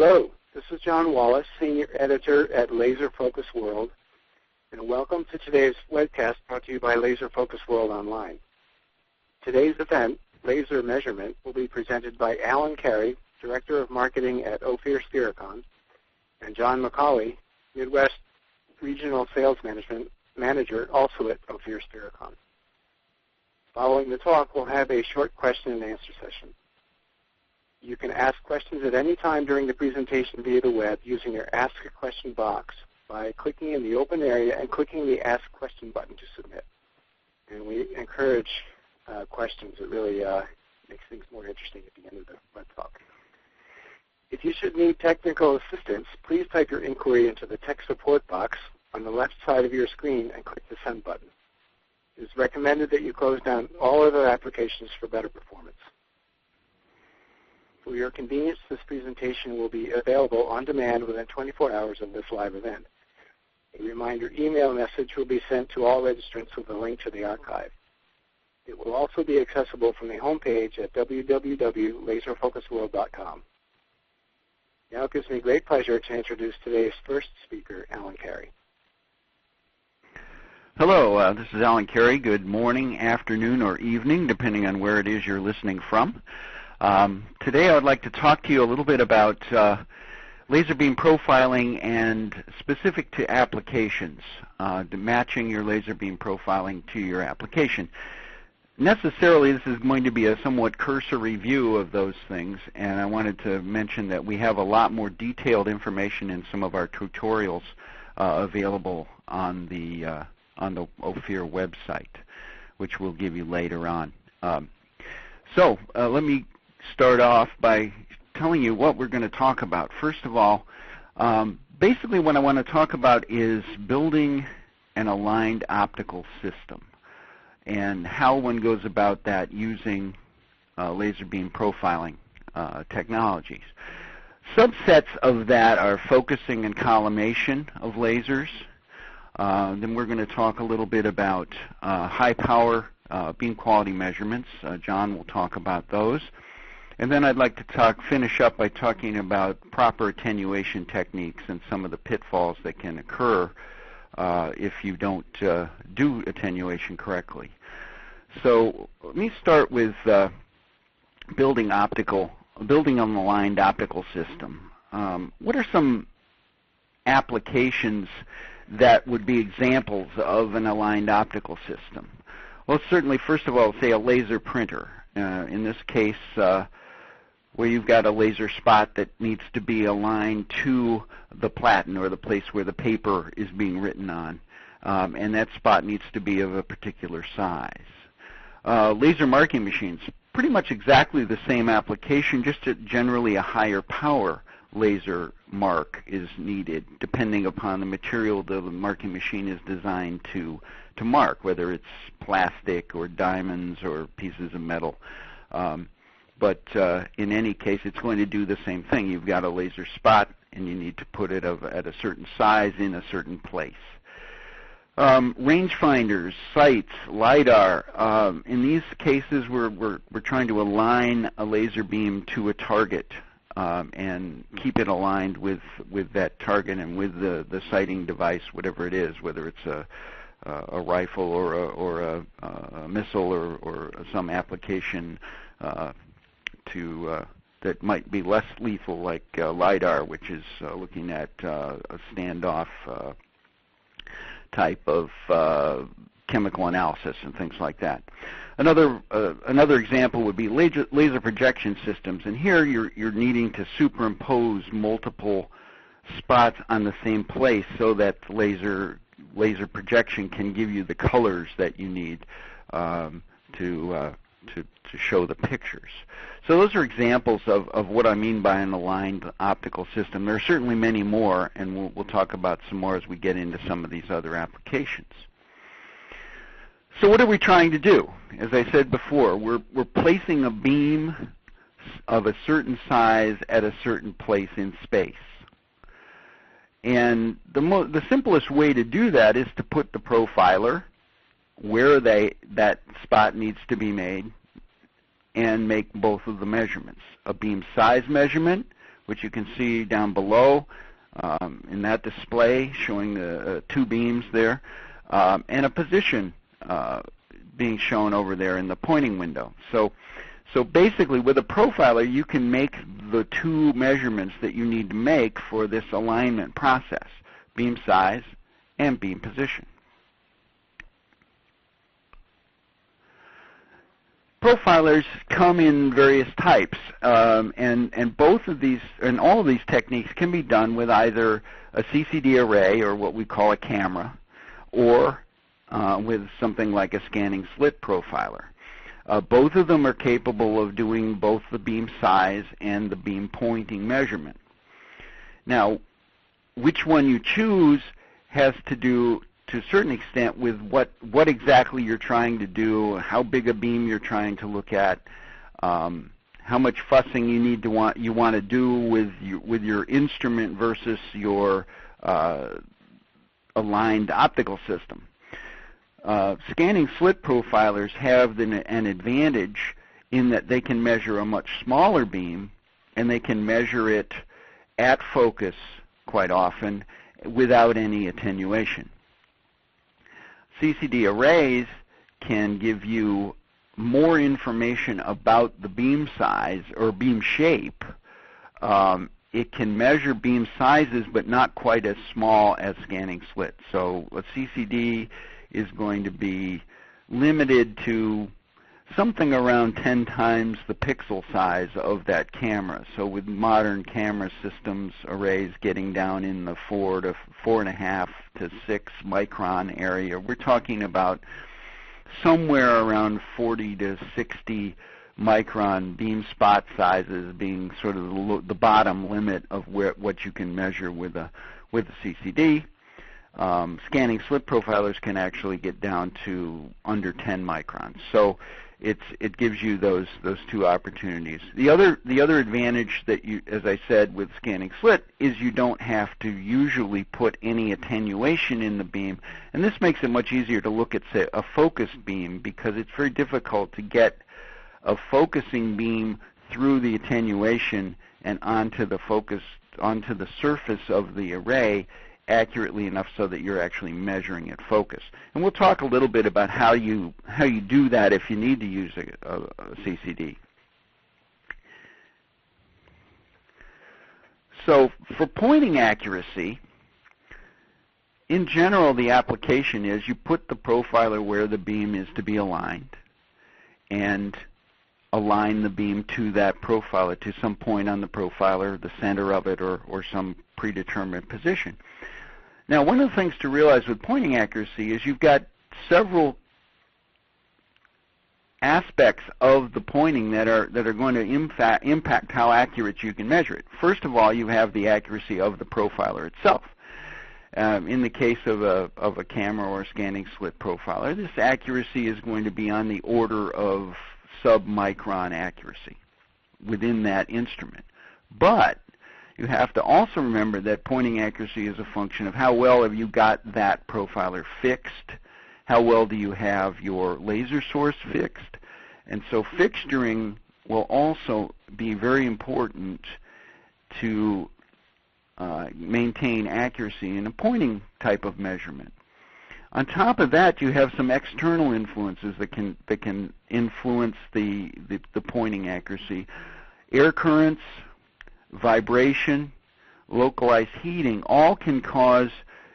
Hello, this is John Wallace, Senior Editor at Laser Focus World, and welcome to today's webcast brought to you by Laser Focus World Online. Today's event, Laser Measurement, will be presented by Alan Carey, Director of Marketing at Ophir Sphericon, and John McCauley, Midwest Regional Sales Manager, also at Ophir Sphericon. Following the talk, we'll have a short question and answer session. You can ask questions at any time during the presentation via the web using your Ask a Question box by clicking in the open area and clicking the Ask Question button to submit. And we encourage questions. It really makes things more interesting at the end of the web talk. If you should need technical assistance, please type your inquiry into the tech support box on the left side of your screen and click the Send button. It is recommended that you close down all other applications for better performance. For your convenience, this presentation will be available on demand within 24 hours of this live event. A reminder email message will be sent to all registrants with a link to the archive. It will also be accessible from the homepage at www.laserfocusworld.com. Now it gives me great pleasure to introduce today's first speaker, Alan Carey. Hello, this is Alan Carey. Good morning, afternoon, or evening, depending on where it is you're listening from. Today I would like to talk to you a little bit about laser beam profiling and specific to applications, matching your laser beam profiling to your application. Necessarily, this is going to be a somewhat cursory view of those things, and I wanted to mention that we have a lot more detailed information in some of our tutorials available on the Ophir website, which we'll give you later on. Let me start off by telling you what we're going to talk about. First of all, basically what I want to talk about is building an aligned optical system and how one goes about that using laser beam profiling technologies. Subsets of that are focusing and collimation of lasers. Then we're going to talk a little bit about high power beam quality measurements. John will talk about those. And then I'd like to finish up by talking about proper attenuation techniques and some of the pitfalls that can occur if you don't do attenuation correctly. So let me start with building an aligned optical system. What are some applications that would be examples of an aligned optical system? Well, certainly, first of all, say a laser printer. In this case, where you've got a laser spot that needs to be aligned to the platen or the place where the paper is being written on, and that spot needs to be of a particular size. Laser marking machines, pretty much exactly the same application, just generally a higher power laser mark is needed depending upon the material the marking machine is designed to mark, whether it's plastic or diamonds or pieces of metal. But in any case, it's going to do the same thing. You've got a laser spot, and you need to put it at a certain size in a certain place. Rangefinders, sights, LiDAR. In these cases, we're trying to align a laser beam to a target and keep it aligned with that target and with the sighting device, whatever it is, whether it's a rifle or a missile or some application that might be less lethal, like LiDAR, which is looking at a standoff type of chemical analysis and things like that. Another example would be laser projection systems, and here you're needing to superimpose multiple spots on the same place so that laser projection can give you the colors that you need to show the pictures. So those are examples of what I mean by an aligned optical system. There are certainly many more, and we'll talk about some more as we get into some of these other applications. So what are we trying to do? As I said before, we're placing a beam of a certain size at a certain place in space. And the simplest way to do that is to put the profiler where that spot needs to be made and make both of the measurements, a beam size measurement, which you can see down below in that display showing the two beams there, and a position being shown over there in the pointing window. So basically, with a profiler, you can make the two measurements that you need to make for this alignment process: beam size and beam position. Profilers come in various types, and both of these, and all of these techniques can be done with either a CCD array, or what we call a camera, or with something like a scanning slit profiler. Both of them are capable of doing both the beam size and the beam pointing measurement. Now, which one you choose has to do, to a certain extent, with what exactly you're trying to do, how big a beam you're trying to look at, how much fussing you want to do with your instrument versus your aligned optical system. Scanning slit profilers have an advantage in that they can measure a much smaller beam, and they can measure it at focus quite often without any attenuation. CCD arrays can give you more information about the beam size or beam shape. It can measure beam sizes, but not quite as small as scanning slit. So a CCD is going to be limited to something around 10 times the pixel size of that camera. So with modern camera systems, arrays getting down in the 4 to 4.5 to 6 micron area, we're talking about somewhere around 40 to 60 micron beam spot sizes being sort of the bottom limit of what you can measure with a CCD. Scanning slit profilers can actually get down to under 10 microns. So it gives you those two opportunities. The other advantage that you, as I said, with scanning slit is you don't have to usually put any attenuation in the beam, and this makes it much easier to look at, say, a focused beam, because it's very difficult to get a focusing beam through the attenuation and onto the surface of the array accurately enough so that you're actually measuring at focus. And we'll talk a little bit about how you do that if you need to use a CCD. So for pointing accuracy, in general, the application is you put the profiler where the beam is to be aligned and align the beam to that profiler, to some point on the profiler, the center of it, or some predetermined position. Now, one of the things to realize with pointing accuracy is you've got several aspects of the pointing that are going to impact how accurate you can measure it. First of all, you have the accuracy of the profiler itself. In the case of a camera or a scanning slit profiler, this accuracy is going to be on the order of sub-micron accuracy within that instrument. But you have to also remember that pointing accuracy is a function of how well have you got that profiler fixed, how well do you have your laser source fixed, and so fixturing will also be very important to maintain accuracy in a pointing type of measurement. On top of that, you have some external influences that can influence the pointing accuracy. Air currents, vibration, localized heating, all can cause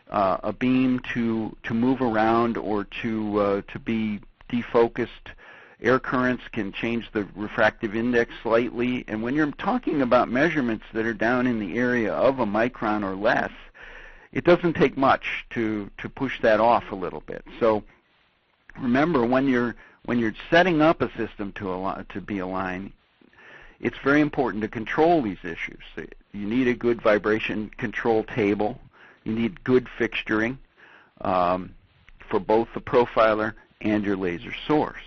a beam to move around or to be defocused. Air currents can change the refractive index slightly, and when you're talking about measurements that are down in the area of a micron or less, it doesn't take much to push that off a little bit. So remember, when you're setting up a system to be aligned, it's very important to control these issues. You need a good vibration control table. You need good fixturing for both the profiler and your laser source.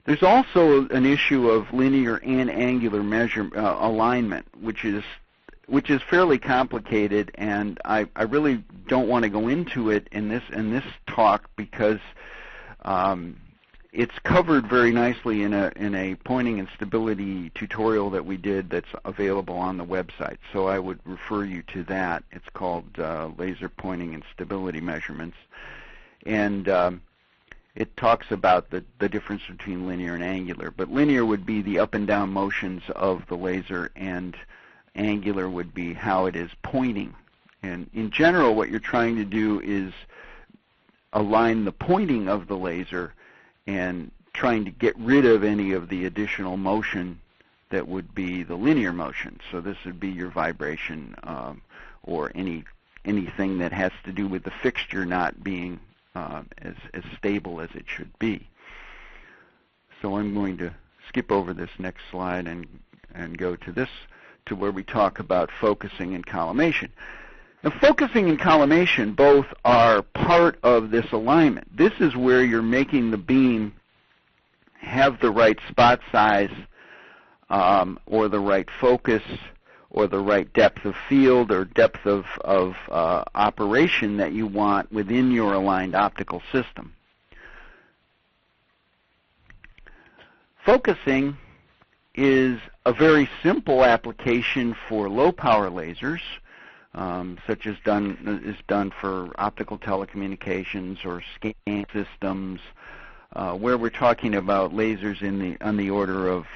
There's also an issue of linear and angular alignment, which is fairly complicated, and I really don't want to go into it in this talk because it's covered very nicely in a pointing and stability tutorial that we did that's available on the website. So I would refer you to that. It's called Laser Pointing and Stability Measurements. And it talks about the difference between linear and angular. But linear would be the up and down motions of the laser, and angular would be how it is pointing. And in general, what you're trying to do is align the pointing of the laser and trying to get rid of any of the additional motion that would be the linear motion. So this would be your vibration or anything that has to do with the fixture not being as stable as it should be. So I'm going to skip over this next slide and go to where we talk about focusing and collimation. Now, focusing and collimation both are part of this alignment. This is where you're making the beam have the right spot size or the right focus or the right depth of field or depth of operation that you want within your aligned optical system. Focusing is a very simple application for low power lasers, such as is done for optical telecommunications or scan systems, where we're talking about lasers on the order of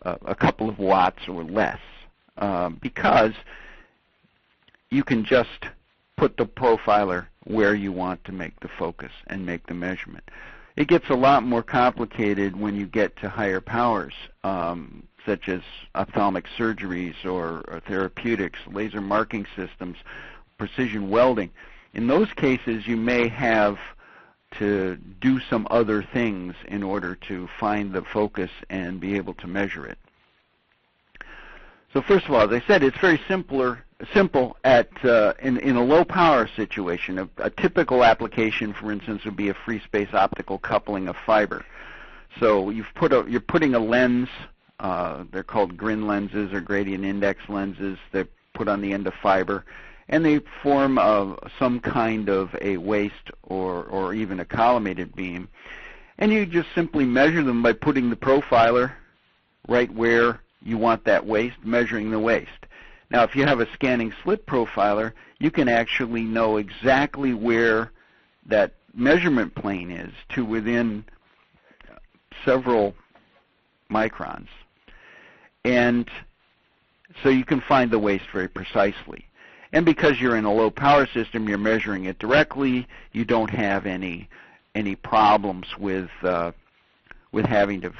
a couple of watts or less, because you can just put the profiler where you want to make the focus and make the measurement. It gets a lot more complicated when you get to higher powers, such as ophthalmic surgeries or therapeutics, laser marking systems, precision welding. In those cases, you may have to do some other things in order to find the focus and be able to measure it. So first of all, as I said, it's very simple in a low power situation. A typical application, for instance, would be a free space optical coupling of fiber. So you're putting a lens. They're called GRIN lenses or gradient index lenses. They're put on the end of fiber, and they form some kind of a waist or even a collimated beam. And you just simply measure them by putting the profiler right where you want that waist, measuring the waist. Now, if you have a scanning slit profiler, you can actually know exactly where that measurement plane is to within several microns. And so you can find the waist very precisely. And because you're in a low power system, you're measuring it directly. You don't have any problems with having to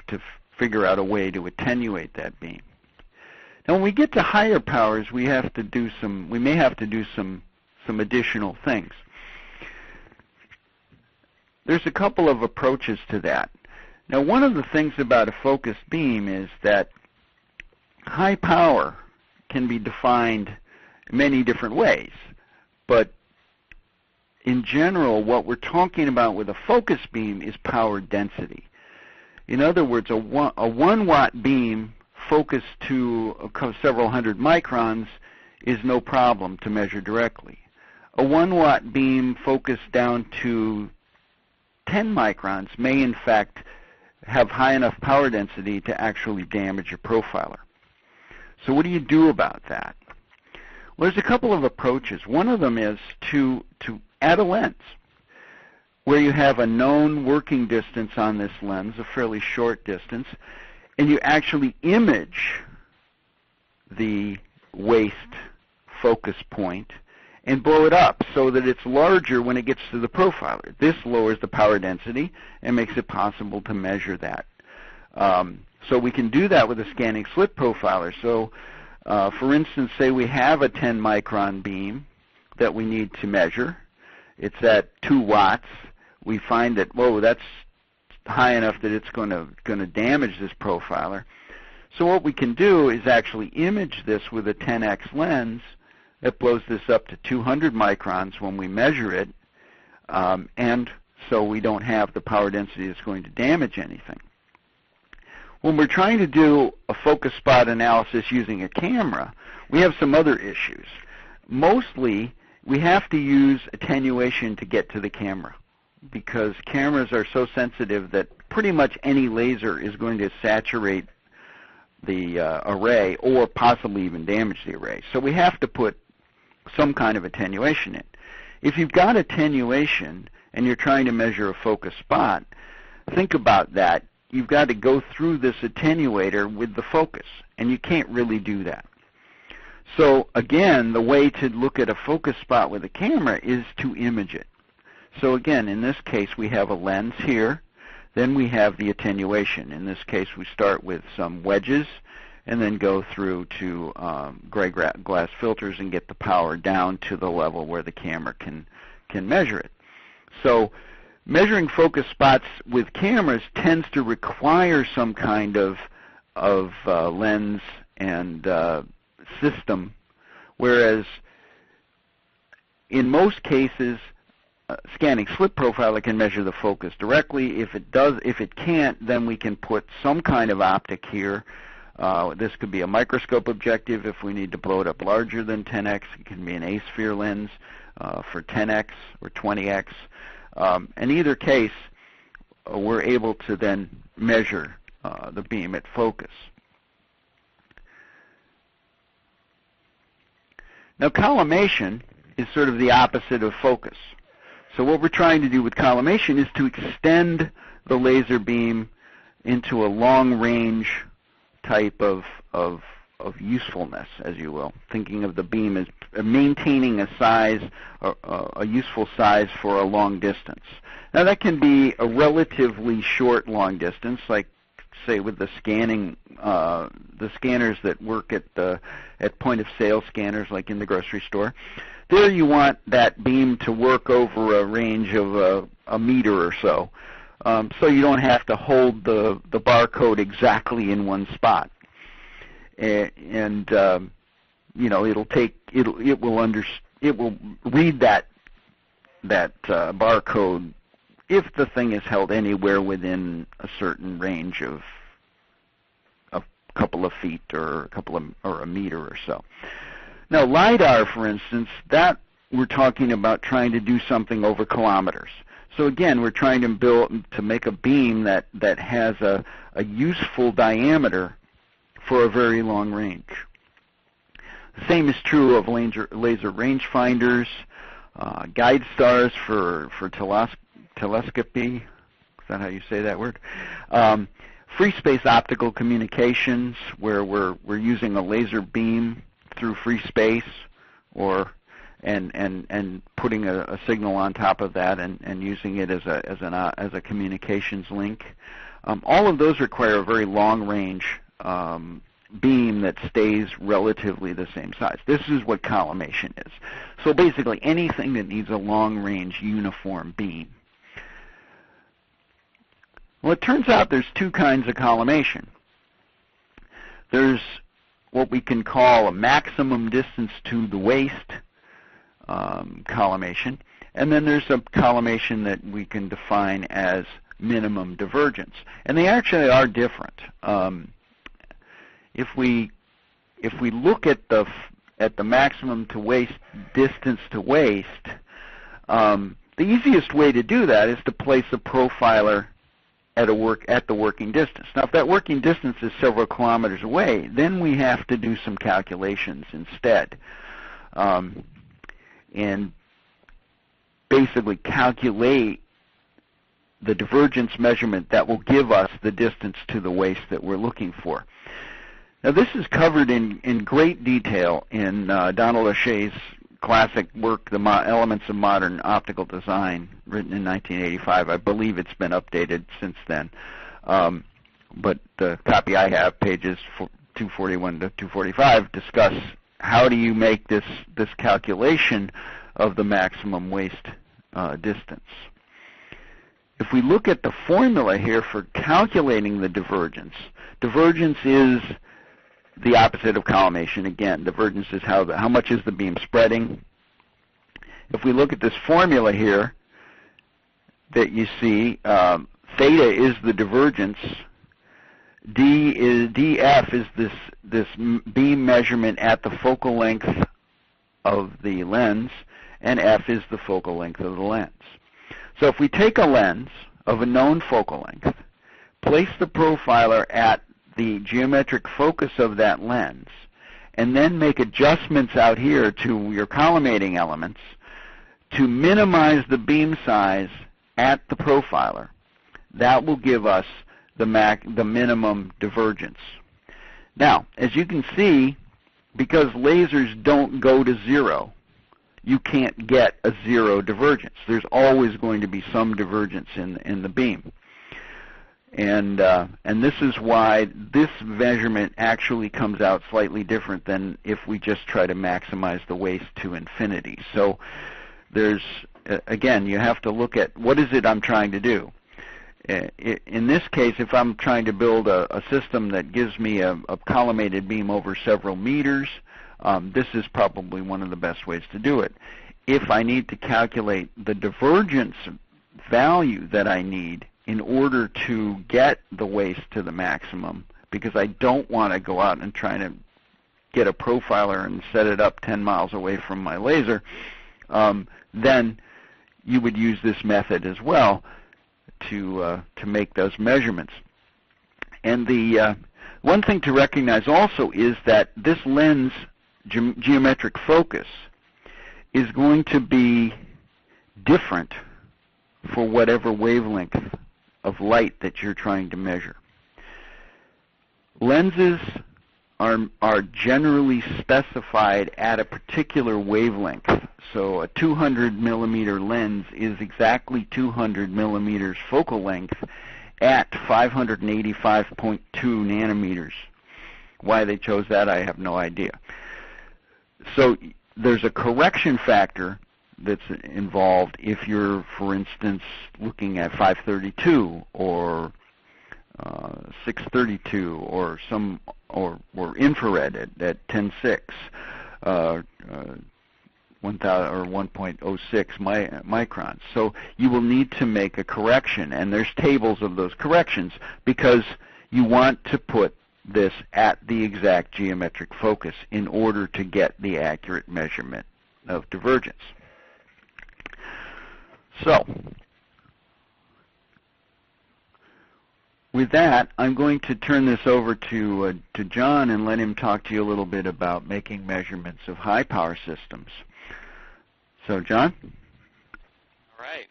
figure out a way to attenuate that beam. Now, when we get to higher powers, we may have to do some additional things. There's a couple of approaches to that. Now, one of the things about a focused beam is that high power can be defined many different ways, but in general, what we're talking about with a focus beam is power density. In other words, a 1 watt beam focused to several hundred microns is no problem to measure directly. A 1 watt beam focused down to 10 microns may in fact have high enough power density to actually damage a profiler. So what do you do about that? Well, there's a couple of approaches. One of them is to add a lens where you have a known working distance on this lens, a fairly short distance, and you actually image the waist focus point and blow it up so that it's larger when it gets to the profiler. This lowers the power density and makes it possible to measure that. So we can do that with a scanning slit profiler. So for instance, say we have a 10 micron beam that we need to measure. It's at 2 watts. We find that, whoa, that's high enough that it's going to damage this profiler. So what we can do is actually image this with a 10x lens that blows this up to 200 microns when we measure it, and so we don't have the power density that's going to damage anything. When we're trying to do a focus spot analysis using a camera, we have some other issues. Mostly, we have to use attenuation to get to the camera, because cameras are so sensitive that pretty much any laser is going to saturate the array or possibly even damage the array. So we have to put some kind of attenuation in. If you've got attenuation and you're trying to measure a focus spot, think about that. You've got to go through this attenuator with the focus, and you can't really do that. So again, the way to look at a focus spot with a camera is to image it. So again, in this case, we have a lens here. Then we have the attenuation. In this case, we start with some wedges and then go through to gray glass filters and get the power down to the level where the camera can measure it. So measuring focus spots with cameras tends to require some kind of lens and system, whereas in most cases, scanning slit profiler can measure the focus directly. If it can't, then we can put some kind of optic here. This could be a microscope objective if we need to blow it up larger than 10x. It can be an A-sphere lens for 10x or 20x. In either case, we're able to then measure the beam at focus. Now, collimation is sort of the opposite of focus. So what we're trying to do with collimation is to extend the laser beam into a long-range type of usefulness, as you will, thinking of the beam as maintaining a size, a useful size for a long distance. Now that can be a relatively short long distance, like say with the scanning, the scanners that work at point-of-sale scanners, like in the grocery store. There you want that beam to work over a range of a meter or so, so you don't have to hold the barcode exactly in one spot. And you know, it will read that barcode if the thing is held anywhere within a certain range of a couple of feet or a meter or so. Now, LiDAR, for instance, that we're talking about trying to do something over kilometers. So again, we're trying to make a beam that has a useful diameter for a very long range. The same is true of laser rangefinders, guide stars for telescopy. Is that how you say that word? Free space optical communications, where we're using a laser beam through free space, and putting a signal on top of that and using it as a communications link. All of those require a very long range beam that stays relatively the same size. This is what collimation is. So basically anything that needs a long range uniform beam. Well, it turns out there's two kinds of collimation. There's what we can call a maximum distance to the waist collimation, and then there's a collimation that we can define as minimum divergence, and they actually are different. If we look at the maximum to waist distance to waist, the easiest way to do that is to place a profiler at the working distance. Now, if that working distance is several kilometers away, then we have to do some calculations instead, and basically calculate the divergence measurement that will give us the distance to the waist that we're looking for. Now, this is covered in great detail in Donald O'Shea's classic work, The Elements of Modern Optical Design, written in 1985. I believe it's been updated since then. But the copy I have, pages 241 to 245, discuss how do you make this calculation of the maximum waist distance. If we look at the formula here for calculating the divergence is the opposite of collimation. Again, divergence is how much is the beam spreading. If we look at this formula here that you see, theta is the divergence, df is this beam measurement at the focal length of the lens, and f is the focal length of the lens. So if we take a lens of a known focal length place the profiler at the geometric focus of that lens, and then make adjustments out here to your collimating elements to minimize the beam size at the profiler. That will give us the minimum divergence. Now, as you can see, because lasers don't go to zero, you can't get a zero divergence. There's always going to be some divergence in the beam. And this is why this measurement actually comes out slightly different than if we just try to maximize the waist to infinity. So there's, again, you have to look at what is it I'm trying to do. In this case, if I'm trying to build a system that gives me a collimated beam over several meters, this is probably one of the best ways to do it. If I need to calculate the divergence value that I need in order to get the waist to the maximum, because I don't want to go out and try to get a profiler and set it up 10 miles away from my laser, then you would use this method as well to make those measurements. And the one thing to recognize also is that this lens geometric focus is going to be different for whatever wavelength of light that you're trying to measure. Lenses are generally specified at a particular wavelength. So a 200 millimeter lens is exactly 200 millimeters focal length at 585.2 nanometers. Why they chose that, I have no idea. So there's a correction factor that's involved if you're, for instance, looking at 532 or 632 or infrared at 10.6 1.06 microns. So you will need to make a correction, and there's tables of those corrections because you want to put this at the exact geometric focus in order to get the accurate measurement of divergence. So, with that, I'm going to turn this over to John and let him talk to you a little bit about making measurements of high-power systems. So, John? All right.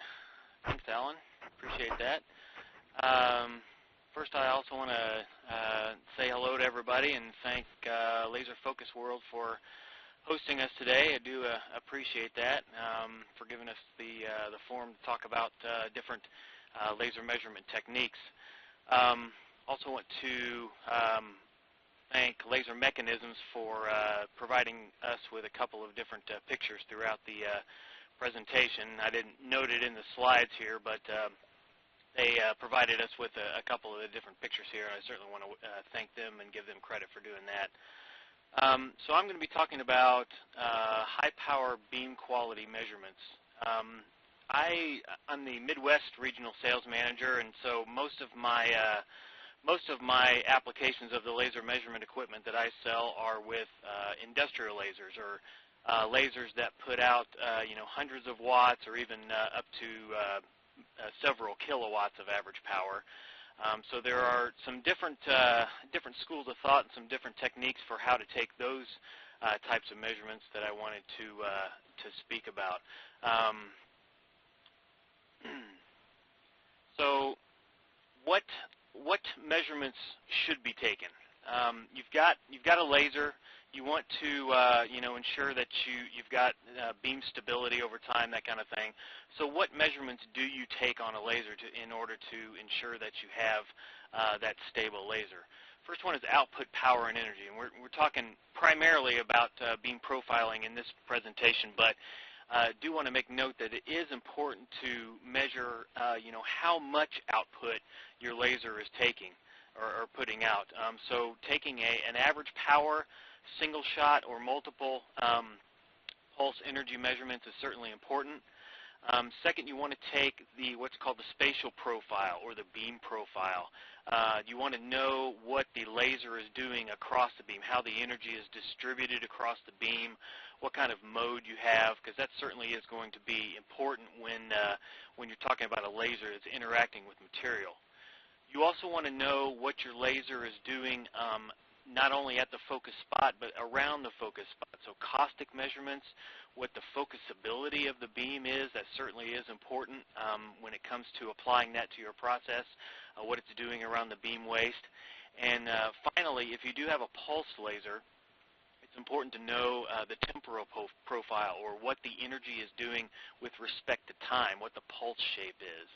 Thanks, Alan. Appreciate that. First, I also want to say hello to everybody and thank Laser Focus World for hosting us today. I do appreciate that, for giving us the forum to talk about different laser measurement techniques. Also want to thank Laser Mechanisms for providing us with a couple of different pictures throughout the presentation. I didn't note it in the slides here, but they provided us with a couple of the different pictures here, and I certainly want to thank them and give them credit for doing that. So I'm going to be talking about high-power beam quality measurements. I'm the Midwest Regional Sales Manager, and so most of my applications of the laser measurement equipment that I sell are with industrial lasers, or lasers that put out hundreds of watts or even up to several kilowatts of average power. So there are some different schools of thought and some different techniques for how to take those types of measurements that I wanted to speak about. So what measurements should be taken? You've got a laser. You want to ensure that you've got beam stability over time, that kind of thing. So what measurements do you take on a laser in order to ensure that you have that stable laser? First one is output power and energy, and we're talking primarily about beam profiling in this presentation, but do want to make note that it is important to measure how much output your laser is taking or putting out. So taking an average power, single shot, or multiple pulse energy measurements is certainly important. Second, you want to take what's called the spatial profile or the beam profile. You want to know what the laser is doing across the beam, how the energy is distributed across the beam, what kind of mode you have, because that certainly is going to be important when you're talking about a laser that's interacting with material. You also want to know what your laser is doing not only at the focus spot but around the focus spot. So caustic measurements, what the focusability of the beam is, that certainly is important when it comes to applying that to your process, what it's doing around the beam waist. And finally, if you do have a pulse laser, it's important to know the temporal profile, or what the energy is doing with respect to time, what the pulse shape is.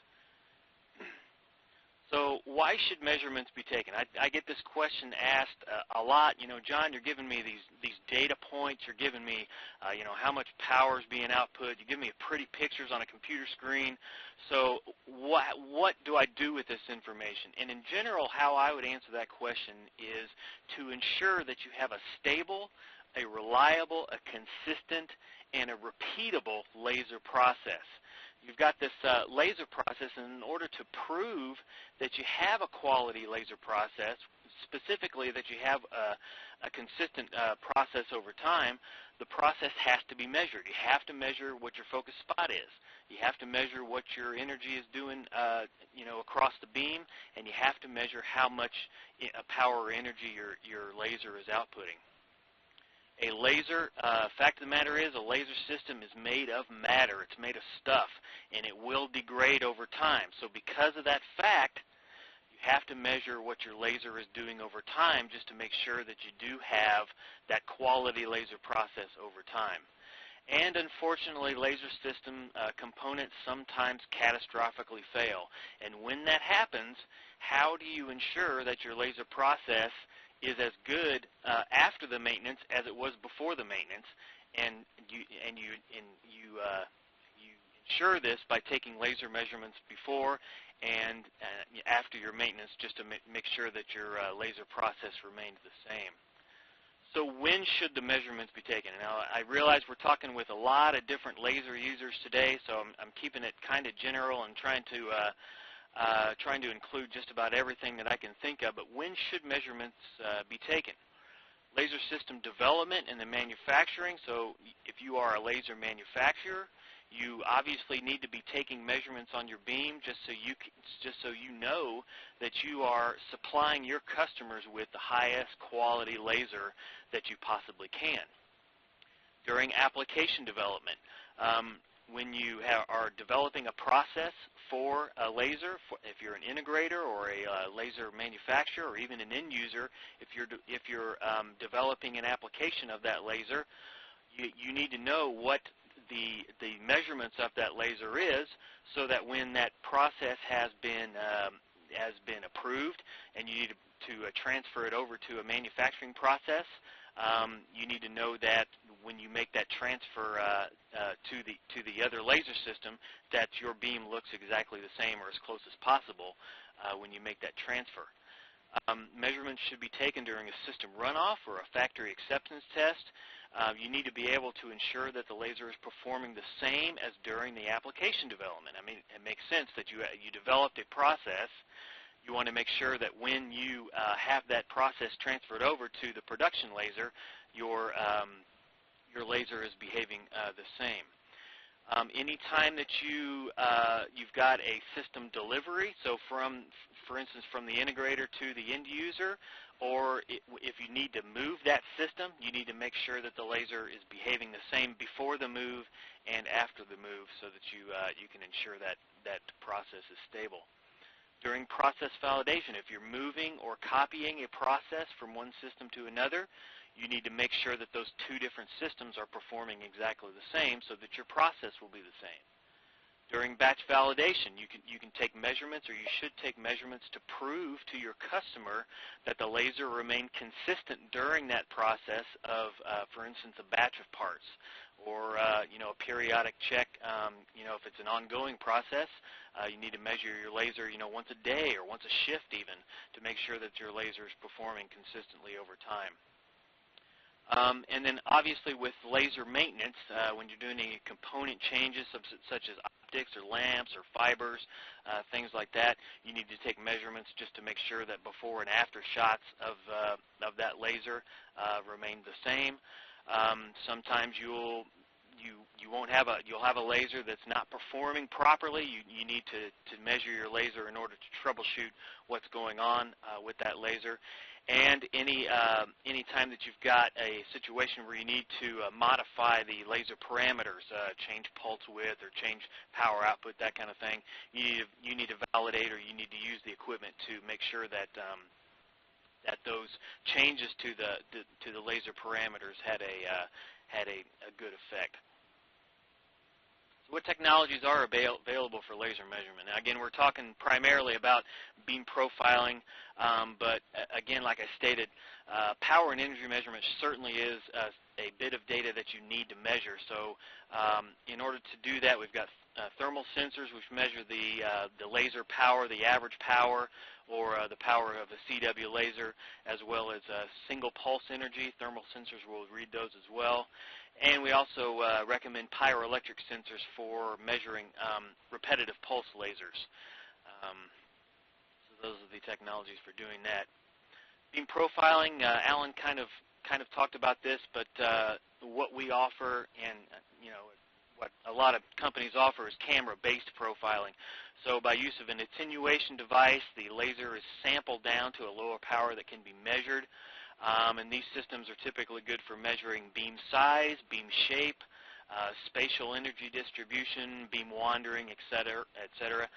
So why should measurements be taken? I get this question asked a lot. You know, John, you're giving me these data points. You're giving me, you know, how much power is being output. You give me pretty pictures on a computer screen. So what do I do with this information? And in general, how I would answer that question is to ensure that you have a stable, a reliable, a consistent, and a repeatable laser process. You've got this laser process, and in order to prove that you have a quality laser process, specifically that you have a consistent process over time, the process has to be measured. You have to measure what your focus spot is. You have to measure what your energy is doing, you know, across the beam, and you have to measure how much power or energy your laser is outputting. A laser, fact of the matter is, a laser system is made of matter. It's made of stuff, and it will degrade over time. So because of that fact, you have to measure what your laser is doing over time just to make sure that you do have that quality laser process over time. And unfortunately, laser system components sometimes catastrophically fail. And when that happens, how do you ensure that your laser process is as good after the maintenance as it was before the maintenance? And you ensure this by taking laser measurements before and after your maintenance, just to make sure that your laser process remains the same. So when should the measurements be taken? Now, I realize we're talking with a lot of different laser users today, so I'm keeping it kind of general and trying to include just about everything that I can think of. But when should measurements be taken? Laser system development and the manufacturing. So if you are a laser manufacturer, you obviously need to be taking measurements on your beam just so you know that you are supplying your customers with the highest quality laser that you possibly can. During application development, when you are developing a process for a laser, if you're an integrator or a laser manufacturer or even an end user, if you're developing an application of that laser, you need to know what the measurements of that laser is, so that when that process has been approved and you need to transfer it over to a manufacturing process, you need to know that when you make that transfer to the other laser system, that your beam looks exactly the same or as close as possible when you make that transfer. Measurements should be taken during a system runoff or a factory acceptance test. You need to be able to ensure that the laser is performing the same as during the application development. I mean, it makes sense that you developed a process. You want to make sure that when you have that process transferred over to the production laser, your laser is behaving the same. Anytime that you've got a system delivery, so for instance, from the integrator to the end user, or if you need to move that system, you need to make sure that the laser is behaving the same before the move and after the move, so that you can ensure that that process is stable. During process validation, if you're moving or copying a process from one system to another, you need to make sure that those two different systems are performing exactly the same, so that your process will be the same. During batch validation, you can take measurements, or you should take measurements to prove to your customer that the laser remained consistent during that process of, for instance, a batch of parts, or a periodic check. If it's an ongoing process, you need to measure your laser, once a day or once a shift even, to make sure that your laser is performing consistently over time. And then obviously with laser maintenance, when you're doing any component changes such as optics or lamps or fibers, things like that, you need to take measurements just to make sure that before and after shots of that laser remain the same. Sometimes you'll you'll have a laser that's not performing properly. You need to measure your laser in order to troubleshoot what's going on with that laser. And any time that you've got a situation where you need to modify the laser parameters, change pulse width or change power output, that kind of thing, you need to validate, or you need to use the equipment to make sure that that those changes to the laser parameters had a good effect. So what technologies are available for laser measurement? Now, again, we're talking primarily about beam profiling, but again, like I stated, power and energy measurement certainly is a bit of data that you need to measure. So in order to do that, we've got thermal sensors, which measure the laser power, the average power, or the power of a CW laser, as well as single pulse energy. Thermal sensors will read those as well. And we also recommend pyroelectric sensors for measuring repetitive pulse lasers. So those are the technologies for doing that. Beam profiling, Alan kind of talked about this, but what we offer, and what a lot of companies offer, is camera-based profiling. So by use of an attenuation device, the laser is sampled down to a lower power that can be measured. And these systems are typically good for measuring beam size, beam shape, spatial energy distribution, beam wandering, et cetera, et cetera.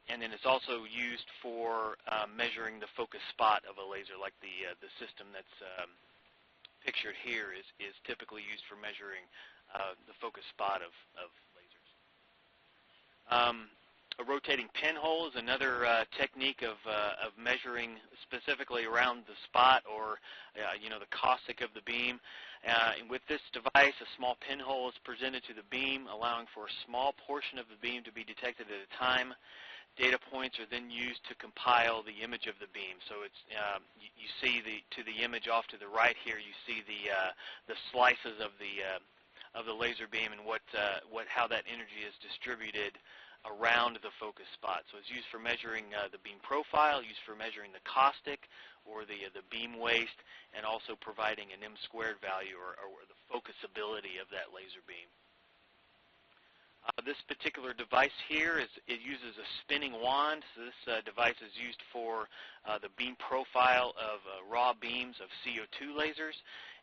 And then it's also used for measuring the focus spot of a laser, like the system that's pictured here is typically used for measuring the focus spot of lasers. A rotating pinhole is another technique of measuring specifically around the spot, or the caustic of the beam. And with this device, a small pinhole is presented to the beam, allowing for a small portion of the beam to be detected at a time. Data points are then used to compile the image of the beam. So it's you see to the image off to the right here. You see the slices of the laser beam and how that energy is distributed around the focus spot. So it's used for measuring the beam profile, used for measuring the caustic or the beam waste, and also providing an M-squared value, or the focusability of that laser beam. This particular device here it uses a spinning wand. So this device is used for the beam profile of raw beams of CO2 lasers.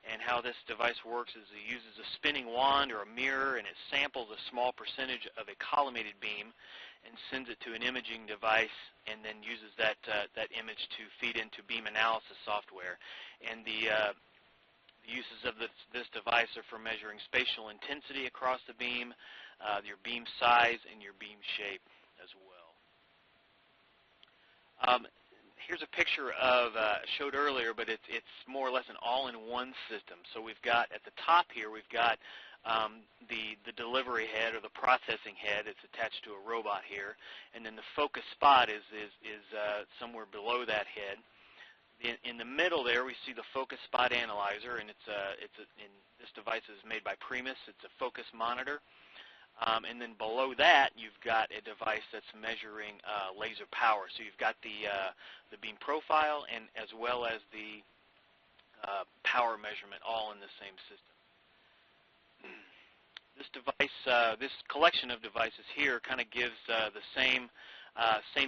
And how this device works is it uses a spinning wand or a mirror, and it samples a small percentage of a collimated beam and sends it to an imaging device, and then uses that image to feed into beam analysis software. And the uses of this device are for measuring spatial intensity across the beam, your beam size, and your beam shape as well. Here's a picture of, showed earlier, but it's more or less an all-in-one system. So we've got, at the top here, we've got the delivery head, or the processing head. It's attached to a robot here. And then the focus spot is somewhere below that head. In the middle there, we see the focus spot analyzer, and this device is made by Primus. It's a focus monitor. And then below that, you've got a device that's measuring laser power. So you've got the beam profile, and as well as the power measurement, all in the same system. This device, this collection of devices here, kind of gives the same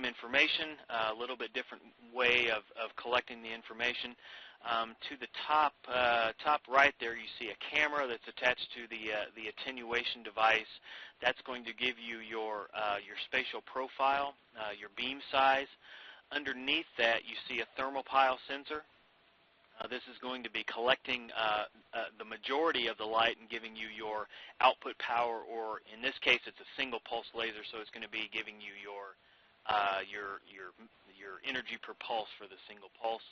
information, a little bit different way of collecting the information. To the top right there, you see a camera that's attached to the attenuation device. That's going to give you your spatial profile, your beam size. Underneath that, you see a thermopile sensor. This is going to be collecting the majority of the light and giving you your output power, or in this case, it's a single pulse laser, so it's going to be giving you your energy per pulse for the single pulse.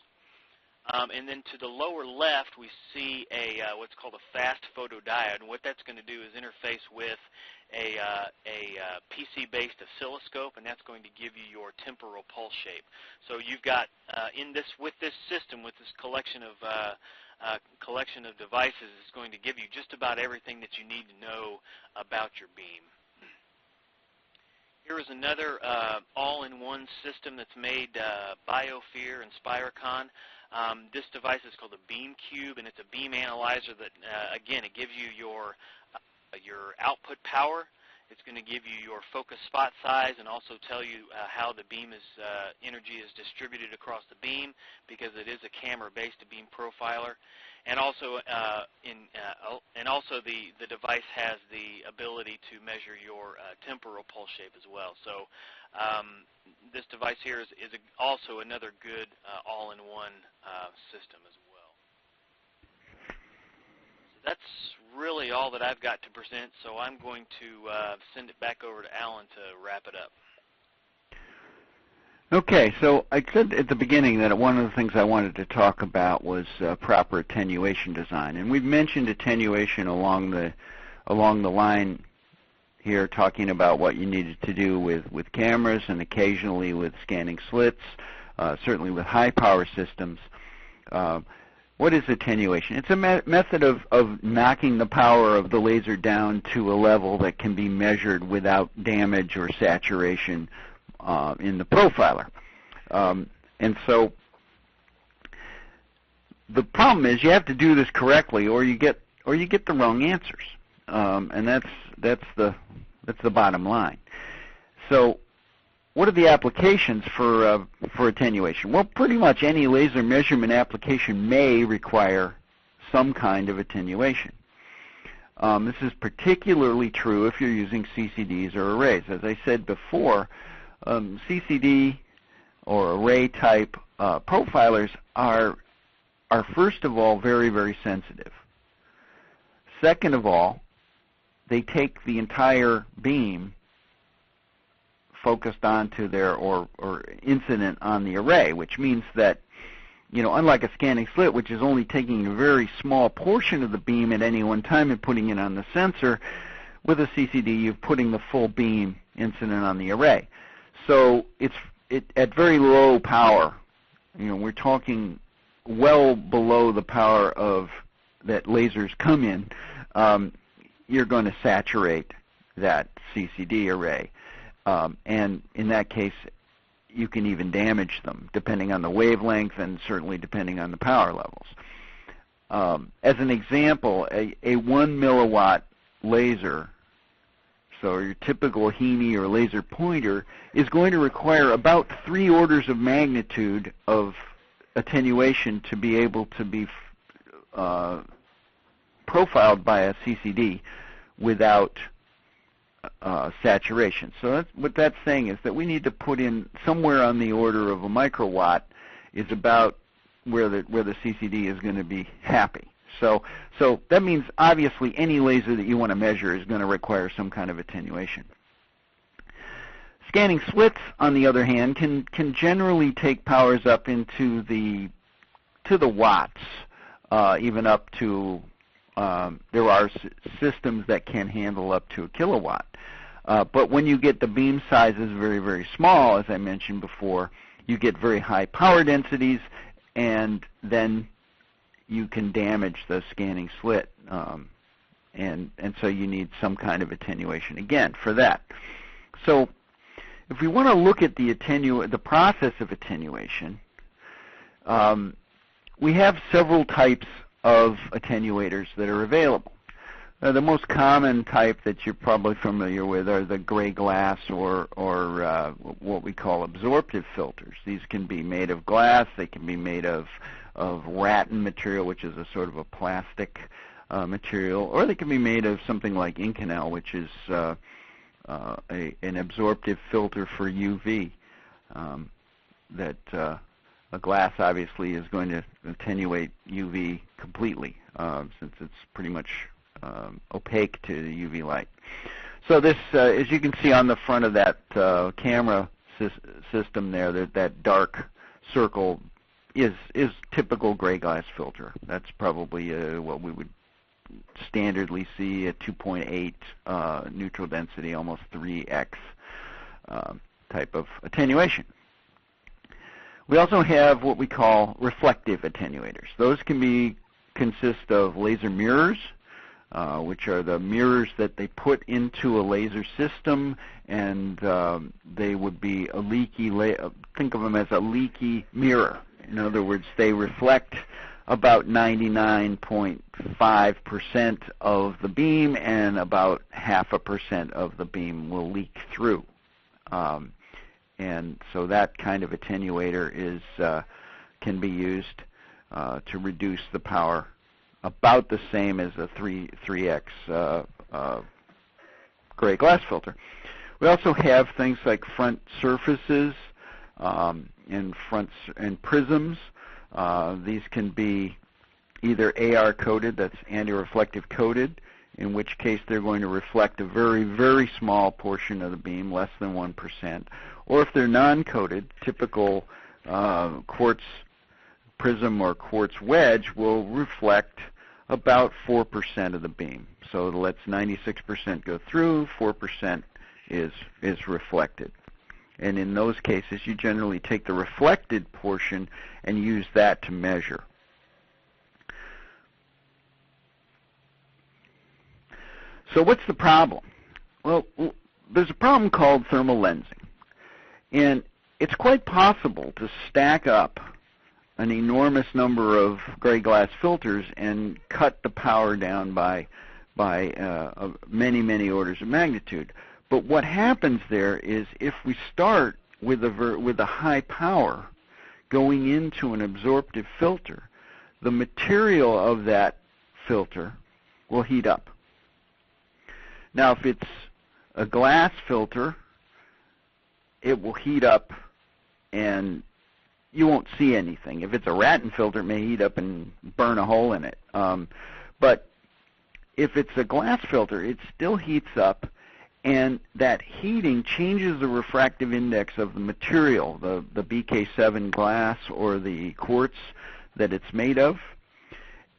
And then to the lower left, we see what's called a fast photodiode. And what that's going to do is interface with a PC-based oscilloscope, and that's going to give you your temporal pulse shape. So you've got with this system, with this collection of devices, is going to give you just about everything that you need to know about your beam. Here is another all-in-one system that's made BioFear and Spiricon. This device is called a Beam Cube, and it's a beam analyzer that, again, it gives you your your output power. It's going to give you your focus spot size and also tell you how the beam energy is distributed across the beam, because it is a camera-based beam profiler. And also, the device has the ability to measure your temporal pulse shape as well. So this device here is also another good all-in-one system as well. That's really all that I've got to present, so I'm going to send it back over to Alan to wrap it up. Okay, so I said at the beginning that one of the things I wanted to talk about was proper attenuation design, and we've mentioned attenuation along the line here, talking about what you needed to do with cameras and occasionally with scanning slits, certainly with high power systems. What is attenuation? It's a method of knocking the power of the laser down to a level that can be measured without damage or saturation in the profiler. And so the problem is you have to do this correctly, or you get the wrong answers, and that's the bottom line. So what are the applications for attenuation? Well, pretty much any laser measurement application may require some kind of attenuation. This is particularly true if you're using CCDs or arrays. As I said before, CCD or array type profilers are first of all very, very sensitive. Second of all, they take the entire beam focused onto their or incident on the array, which means that, unlike a scanning slit, which is only taking a very small portion of the beam at any one time and putting it on the sensor, with a CCD you're putting the full beam incident on the array. So it's at very low power. We're talking well below the power of that lasers come in. You're going to saturate that CCD array. And in that case, you can even damage them, depending on the wavelength and certainly depending on the power levels. As an example, a 1 milliwatt laser, so your typical HEMI or laser pointer, is going to require about 3 orders of magnitude of attenuation to be able to be profiled by a CCD without saturation. So what that's saying is that we need to put in somewhere on the order of a microwatt is about where the CCD is going to be happy. So that means obviously any laser that you want to measure is going to require some kind of attenuation. Scanning slits, on the other hand, can generally take powers up into the watts, even up to there are systems that can handle up to a kilowatt. But when you get the beam sizes very, very small, as I mentioned before, you get very high power densities, and then you can damage the scanning slit. And so you need some kind of attenuation, again, for that. So if we want to look at the process of attenuation, we have several types of attenuators that are available. The most common type that you're probably familiar with are the gray glass or what we call absorptive filters. These can be made of glass. They can be made of rattan material, which is a sort of a plastic material, or they can be made of something like Inconel, which is an absorptive filter for UV. A glass obviously is going to attenuate UV completely, since it's pretty much opaque to the UV light. So this, as you can see on the front of that camera system there, that dark circle is typical gray glass filter. That's probably what we would standardly see at 2.8 neutral density, almost 3x type of attenuation. We also have what we call reflective attenuators. Those can consist of laser mirrors, which are the mirrors that they put into a laser system, and they would be a leaky, think of them as a leaky mirror. In other words, they reflect about 99.5 5% of the beam, and about 0.5% of the beam will leak through. And so that kind of attenuator can be used to reduce the power about the same as a 3x gray glass filter. We also have things like front surfaces and prisms. These can be either AR coated, that's anti-reflective coated, in which case they're going to reflect a very, very small portion of the beam, less than 1%. Or if they're non-coated, typical quartz prism or quartz wedge will reflect about 4% of the beam. So it lets 96% go through, 4% is reflected. And in those cases, you generally take the reflected portion and use that to measure. So what's the problem? Well, there's a problem called thermal lensing. And it's quite possible to stack up an enormous number of gray glass filters and cut the power down by many, many orders of magnitude. But what happens there is if we start with a high power going into an absorptive filter, the material of that filter will heat up. Now, if it's a glass filter, it will heat up and you won't see anything. If it's a Ratten filter, it may heat up and burn a hole in it. But if it's a glass filter, it still heats up, and that heating changes the refractive index of the material, the BK7 glass or the quartz that it's made of,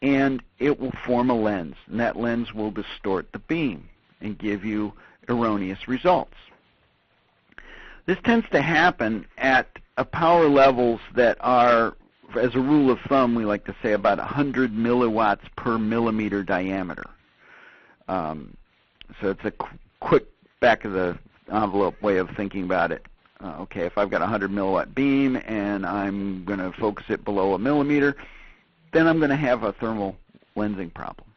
and it will form a lens, and that lens will distort the beam and give you erroneous results. This tends to happen at power levels that are, as a rule of thumb, we like to say about 100 milliwatts per millimeter diameter. So it's a quick back-of-the-envelope way of thinking about it. Okay, if I've got a 100 milliwatt beam and I'm going to focus it below a millimeter, then I'm going to have a thermal lensing problem.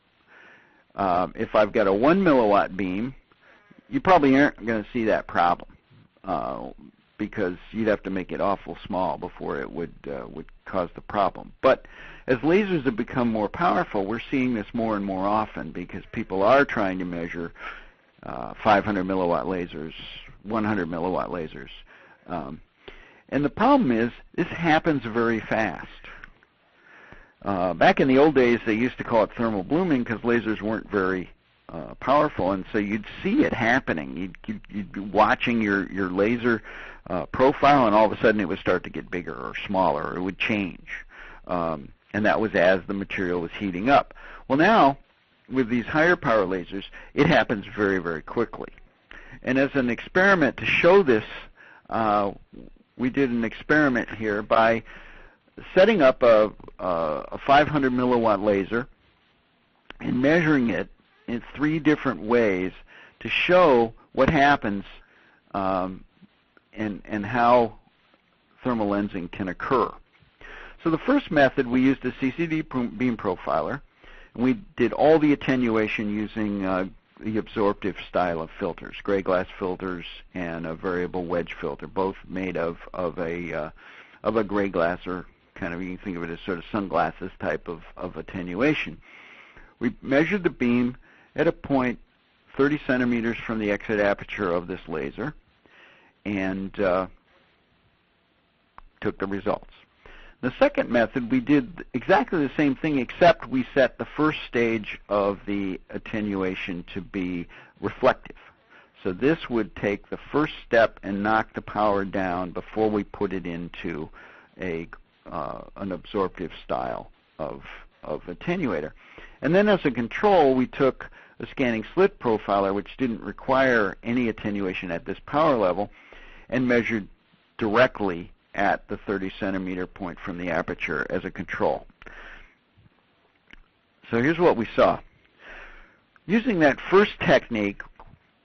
If I've got a 1 milliwatt beam, you probably aren't going to see that problem because you'd have to make it awful small before it would cause the problem. But as lasers have become more powerful, we're seeing this more and more often because people are trying to measure 500 milliwatt lasers, 100 milliwatt lasers. And the problem is this happens very fast. Back in the old days, they used to call it thermal blooming because lasers weren't very powerful, and so you'd see it happening. You'd be watching your laser profile, and all of a sudden it would start to get bigger or smaller, or it would change. And that was as the material was heating up. Well, now, with these higher power lasers, it happens very, very quickly. And as an experiment to show this, we did an experiment here by setting up a 500 milliwatt laser and measuring it in 3 different ways to show what happens and how thermal lensing can occur. So the first method, we used a CCD beam profiler, and we did all the attenuation using the absorptive style of filters, gray glass filters and a variable wedge filter, both made of a gray glass, or kind of, you can think of it as sort of sunglasses type of attenuation. We measured the beam at a point 30 centimeters from the exit aperture of this laser and took the results. The second method, we did exactly the same thing, except we set the first stage of the attenuation to be reflective. So this would take the first step and knock the power down before we put it into an absorptive style of attenuator. And then as a control, we took a scanning slit profiler, which didn't require any attenuation at this power level, and measured directly at the 30 centimeter point from the aperture as a control. So here's what we saw. Using that first technique,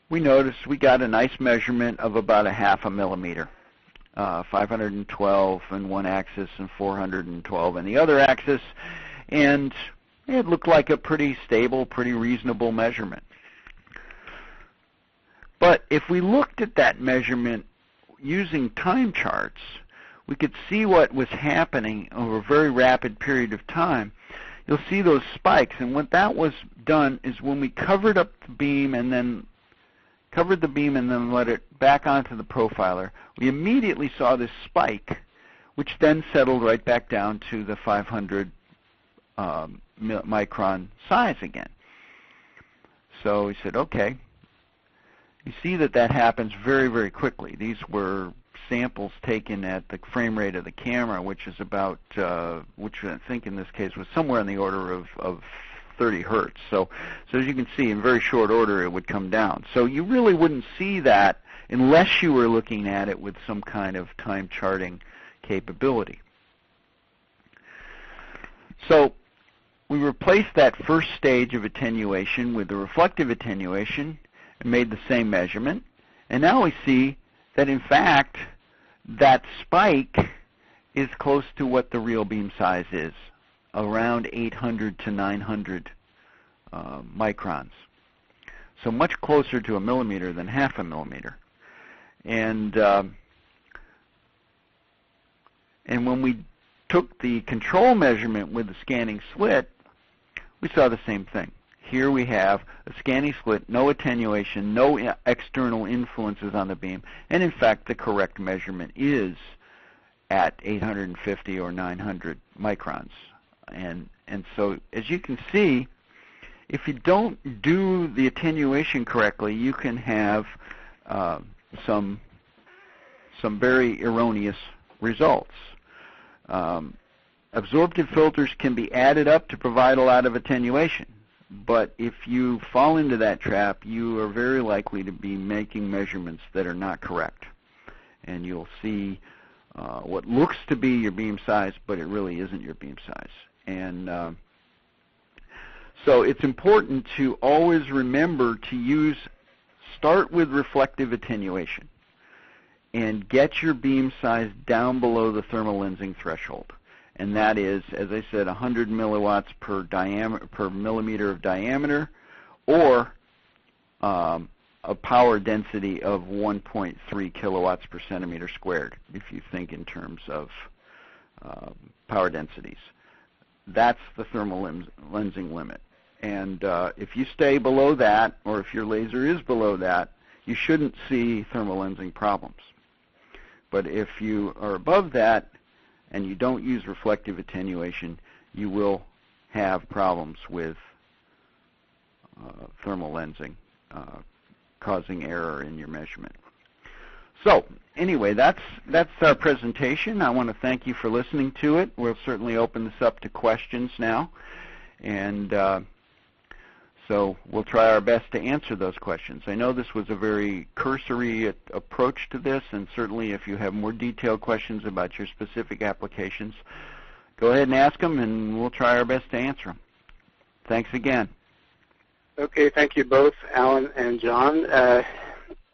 we noticed we got a nice measurement of about 0.5 millimeter, 512 in one axis and 412 in the other axis, and It looked like a pretty stable, pretty reasonable measurement. But if we looked at that measurement using time charts, we could see what was happening over a very rapid period of time. You'll see those spikes, and what that was done is when we covered up the beam and then let it back onto the profiler, we immediately saw this spike, which then settled right back down to the 500 micron size again. So we said, okay. You see that happens very, very quickly. These were samples taken at the frame rate of the camera, which is about, which I think in this case was somewhere in the order of 30 hertz. So as you can see, in very short order, it would come down. So you really wouldn't see that unless you were looking at it with some kind of time charting capability. So we replaced that first stage of attenuation with the reflective attenuation and made the same measurement. And now we see that, in fact, that spike is close to what the real beam size is, around 800 to 900 microns. So much closer to a millimeter than half a millimeter. And when we took the control measurement with the scanning slit, we saw the same thing. Here we have a scanning slit, no attenuation, no external influences on the beam, and in fact the correct measurement is at 850 or 900 microns. And so as you can see, if you don't do the attenuation correctly, you can have some very erroneous results. Absorptive filters can be added up to provide a lot of attenuation. But if you fall into that trap, you are very likely to be making measurements that are not correct. And you'll see what looks to be your beam size, but it really isn't your beam size. And so it's important to always remember to start with reflective attenuation and get your beam size down below the thermal lensing threshold. And that is, as I said, 100 milliwatts per millimeter of diameter, or a power density of 1.3 kilowatts per centimeter squared, if you think in terms of power densities. That's the thermal lensing limit. And if you stay below that, or if your laser is below that, you shouldn't see thermal lensing problems. But if you are above that, and you don't use reflective attenuation, you will have problems with thermal lensing, causing error in your measurement. So anyway, that's our presentation. I want to thank you for listening to it. We'll certainly open this up to questions now, and so we'll try our best to answer those questions. I know this was a very cursory approach to this, and certainly if you have more detailed questions about your specific applications, go ahead and ask them, and we'll try our best to answer them. Thanks again. Okay, thank you both, Alan and John.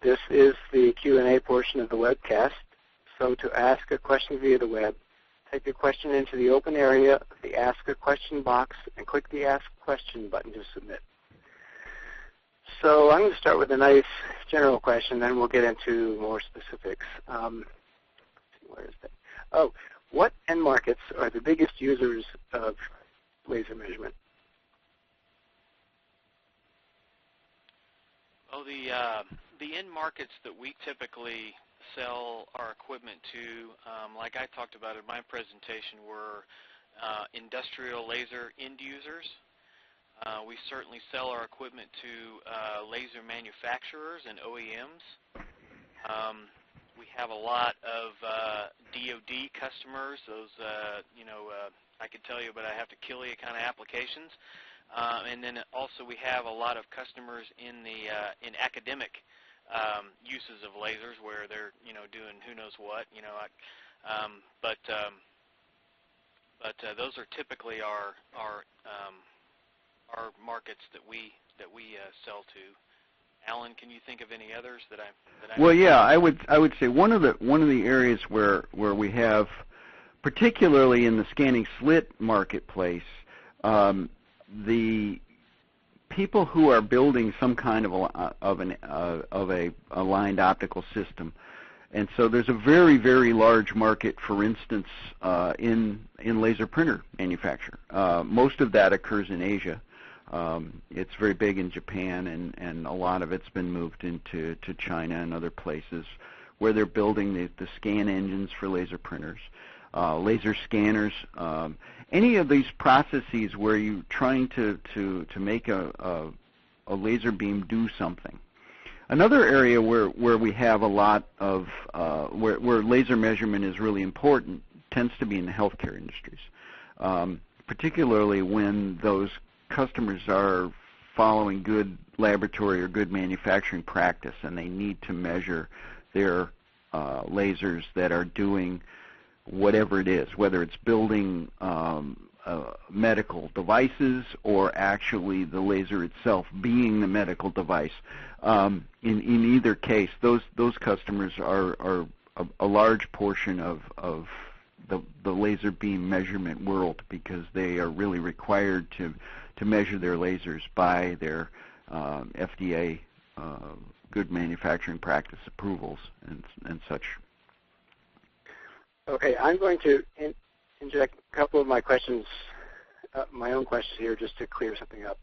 This is the Q&A portion of the webcast. So to ask a question via the web, type your question into the open area of the Ask a Question box and click the Ask Question button to submit. So I'm going to start with a nice general question, then we'll get into more specifics. Where is that? Oh, what end markets are the biggest users of laser measurement? Well, the end markets that we typically sell our equipment to, like I talked about in my presentation, were industrial laser end users. We certainly sell our equipment to laser manufacturers and OEMs. We have a lot of DoD customers. Those, I could tell you, but I have to kill you kind of applications. And then also we have a lot of customers in academic uses of lasers where they're doing who knows what. But those are typically our markets that we sell to. Alan, can you think of any others that I? Well, yeah, I would say one of the areas where we have, particularly in the scanning slit marketplace, the people who are building some kind of a aligned optical system, and so there's a very, very large market, for instance, in laser printer manufacture. Most of that occurs in Asia. It's very big in Japan, and a lot of it's been moved into China and other places where they're building the scan engines for laser printers, laser scanners, any of these processes where you're trying to make a laser beam do something. Another area where we have a lot of, where laser measurement is really important tends to be in the healthcare industries, particularly when those customers are following good laboratory or good manufacturing practice and they need to measure their lasers that are doing whatever it is, whether it's building medical devices or actually the laser itself being the medical device. In either case, those customers are a large portion of the laser beam measurement world, because they are really required to measure their lasers by their FDA good manufacturing practice approvals and such. Okay, I'm going to inject a couple of my questions, my own questions here, just to clear something up.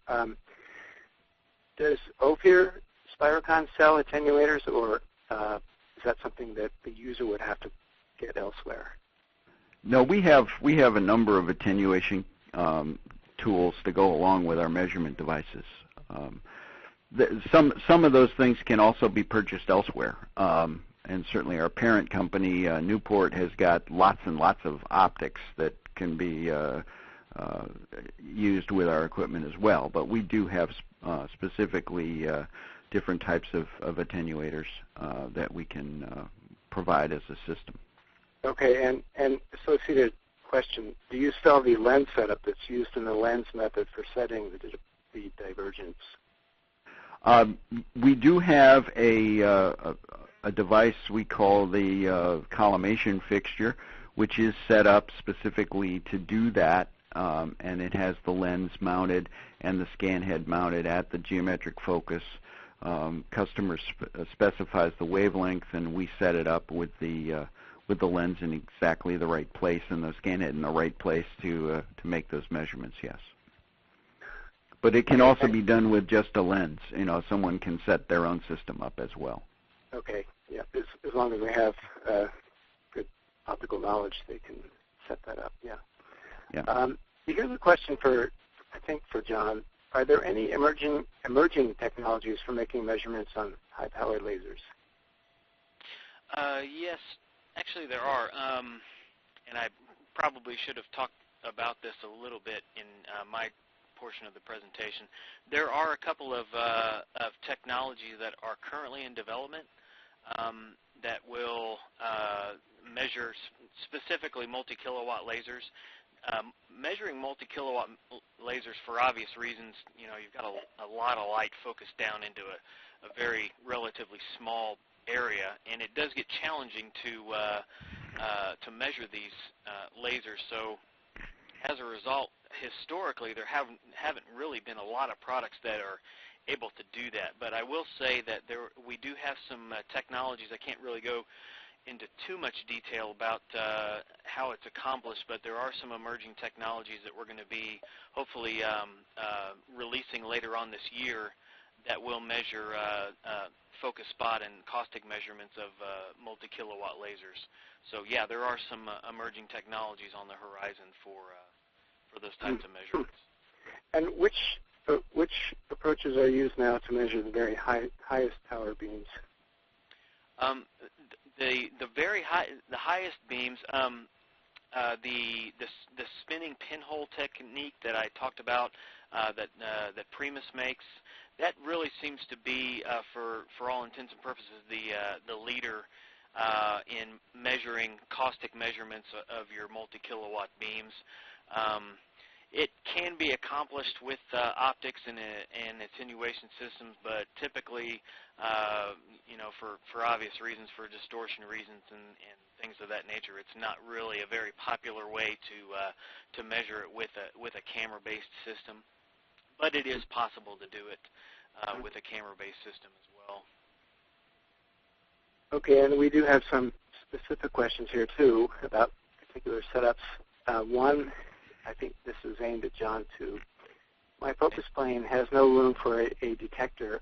Does Ophir Spirocon sell attenuators, or is that something that the user would have to get elsewhere? No, we have a number of attenuation tools to go along with our measurement devices. Some of those things can also be purchased elsewhere. And certainly our parent company, Newport, has got lots and lots of optics that can be used with our equipment as well. But we do have specifically different types of attenuators that we can provide as a system. Okay, and associated question, do you sell the lens setup that's used in the lens method for setting the divergence? We do have a device we call the collimation fixture, which is set up specifically to do that, and it has the lens mounted and the scan head mounted at the geometric focus. Customer specifies the wavelength, and we set it up with the lens in exactly the right place and the scan head in the right place to make those measurements. Yes. But it can also be done with just a lens. You know, someone can set their own system up as well. Okay, yeah, as long as they have good optical knowledge, they can set that up, yeah. Yeah. Here's a question for John. Are there any emerging technologies for making measurements on high-powered lasers? Yes, actually there are, and I probably should have talked about this a little bit in my portion of the presentation. There are a couple of technologies that are currently in development that will measure specifically multi-kilowatt lasers. Measuring multi-kilowatt lasers for obvious reasons, you know, you've got a lot of light focused down into a very relatively small area, and it does get challenging to measure these lasers. So as a result, historically, there haven't really been a lot of products that are able to do that. But I will say that we do have some technologies. I can't really go into too much detail about how it's accomplished, but there are some emerging technologies that we're going to be hopefully releasing later on this year that will measure focus spot and caustic measurements of multi-kilowatt lasers. So yeah, there are some emerging technologies on the horizon for those types of measurements. And which approaches are used now to measure the very highest power beams? The highest beams, the spinning pinhole technique that I talked about, that Primus makes, that really seems to be, for all intents and purposes, the leader in measuring caustic measurements of your multi-kilowatt beams. It can be accomplished with optics and attenuation systems, but typically, you know, for obvious reasons, for distortion reasons and things of that nature, it's not really a very popular way to measure it with a camera-based system. but it is possible to do it with a camera-based system as well. Okay, and we do have some specific questions here too about particular setups. One, I think this is aimed at John too. My focus plane has no room for a detector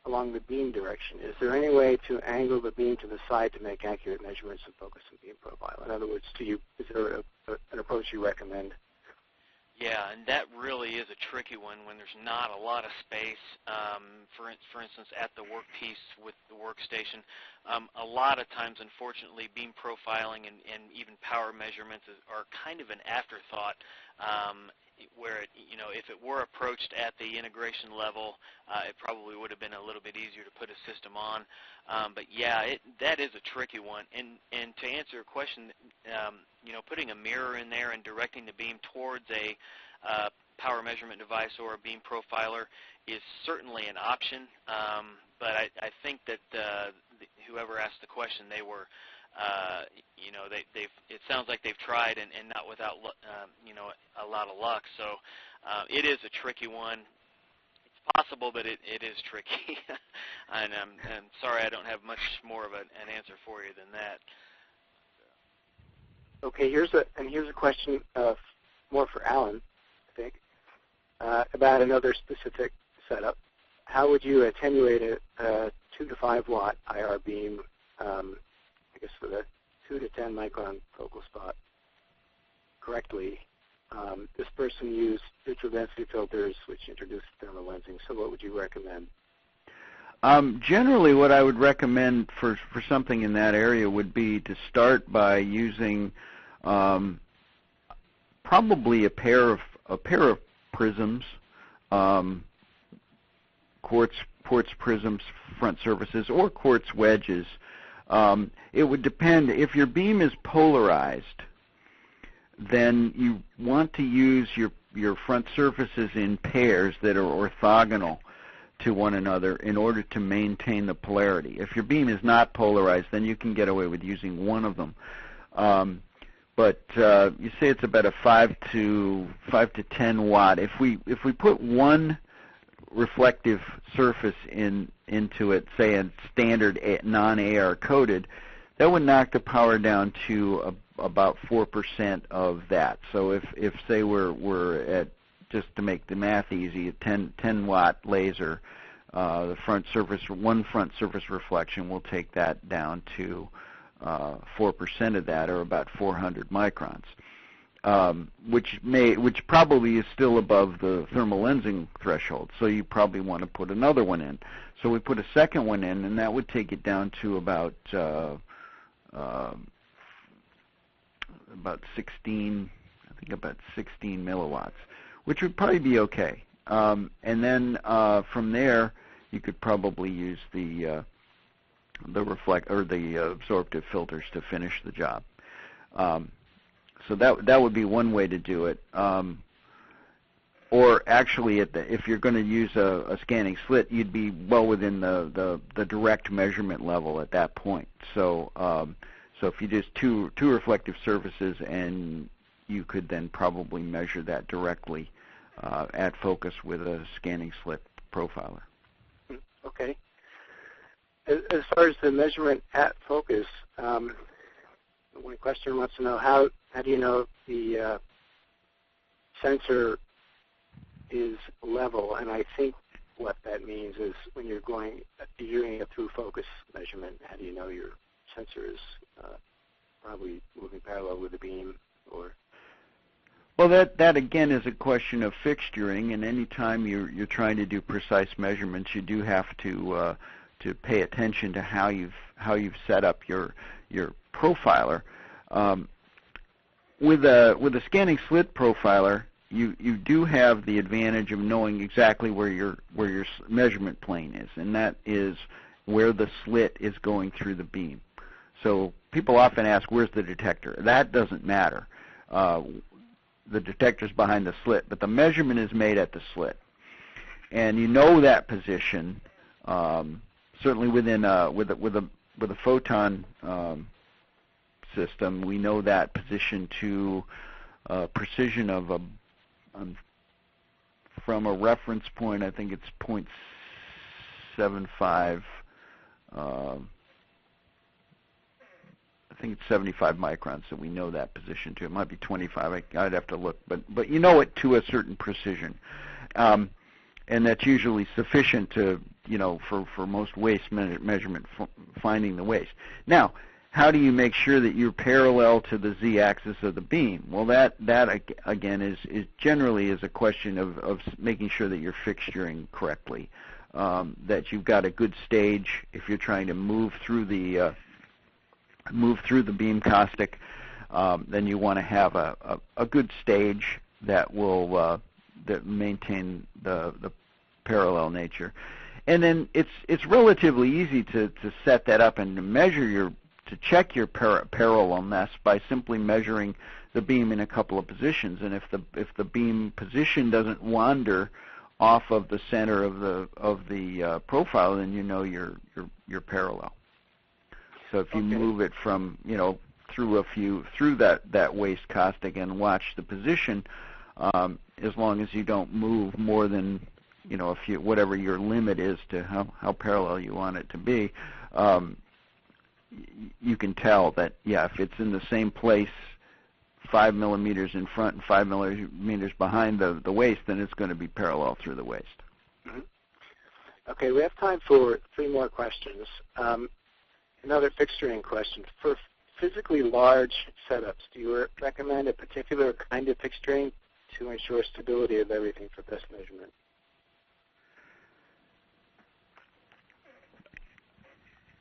along the beam direction. Is there any way to angle the beam to the side to make accurate measurements of focus and beam profile? In other words, is there an approach you recommend? Yeah, and that really is a tricky one when there's not a lot of space. For instance, at the workpiece with the workstation, a lot of times, unfortunately, beam profiling and even power measurements are kind of an afterthought. Where if it were approached at the integration level, it probably would have been a little bit easier to put a system on. But yeah, that is a tricky one. And to answer your question, putting a mirror in there and directing the beam towards a power measurement device or a beam profiler is certainly an option. But I think that whoever asked the question, they were it sounds like they've tried and not without a lot of luck. So it is a tricky one. It's possible, but it is tricky. And I'm sorry I don't have much more of an answer for you than that. Okay, here's a question more for Alan, I think, about another specific setup. How would you attenuate a 2 to 5 watt IR beam? I guess for the 2 to 10 micron focal spot correctly. This person used neutral density filters, which introduced thermal lensing. So what would you recommend? Generally, what I would recommend for something in that area would be to start by using probably a pair of prisms, quartz prisms, front surfaces, or quartz wedges. It would depend. If your beam is polarized, then you want to use your front surfaces in pairs that are orthogonal to one another in order to maintain the polarity. If your beam is not polarized, then you can get away with using one of them. But you say it's about a 5 to 10 watt. If we put one reflective surface into it, say a standard non-AR coated, that would knock the power down to about 4% of that. So if say we're at, just to make the math easy, a 10 watt laser, the one front surface reflection will take that down to 4% of that, or about 400 microns. Which probably is still above the thermal lensing threshold, so you probably want to put another one in. So we put a second one in, and that would take it down to about 16, I think about 16 milliwatts, which would probably be okay. And then from there, you could probably use the absorptive filters to finish the job. So that would be one way to do it. Or actually, if you're going to use a scanning slit, you'd be well within the direct measurement level at that point. So if you just two reflective surfaces, and you could then probably measure that directly at focus with a scanning slit profiler. Okay. As far as the measurement at focus, one questioner wants to know how do you know if the sensor is level? And I think what that means is when you're doing a through focus measurement, how do you know your sensor is probably moving parallel with the beam? Or well, that again is a question of fixturing, and anytime you're trying to do precise measurements, you do have to pay attention to how you've set up your profiler. With a scanning slit profiler, you do have the advantage of knowing exactly where your measurement plane is, and that is where the slit is going through the beam. So people often ask, where's the detector? That doesn't matter. The detector's behind the slit, but the measurement is made at the slit. And you know that position, certainly within with a photon system, we know that position to precision of from a reference point. I think it's 0.75. I think it's 75 microns, so we know that position too. It might be 25. I'd have to look, but you know it to a certain precision, and that's usually sufficient to for most waste measurement finding the waste. Now, how do you make sure that you're parallel to the z-axis of the beam? Well, that again is generally is a question of making sure that you're fixturing correctly, that you've got a good stage if you're trying to move through the beam caustic. Then you want to have a good stage that will that maintain the parallel nature. And then it's relatively easy to set that up and to check your parallelness by simply measuring the beam in a couple of positions. And if the beam position doesn't wander off of the center of the profile, then you know you're parallel. So if you move it from through that waste caustic and watch the position, as long as you don't move more than a few, whatever your limit is to how parallel you want it to be, you can tell that, if it's in the same place 5 millimeters in front and 5 millimeters behind the waste, then it's going to be parallel through the waste. Mm-hmm. Okay, we have time for 3 more questions. Another fixturing question. For physically large setups, do you recommend a particular kind of fixturing to ensure stability of everything for best measurement?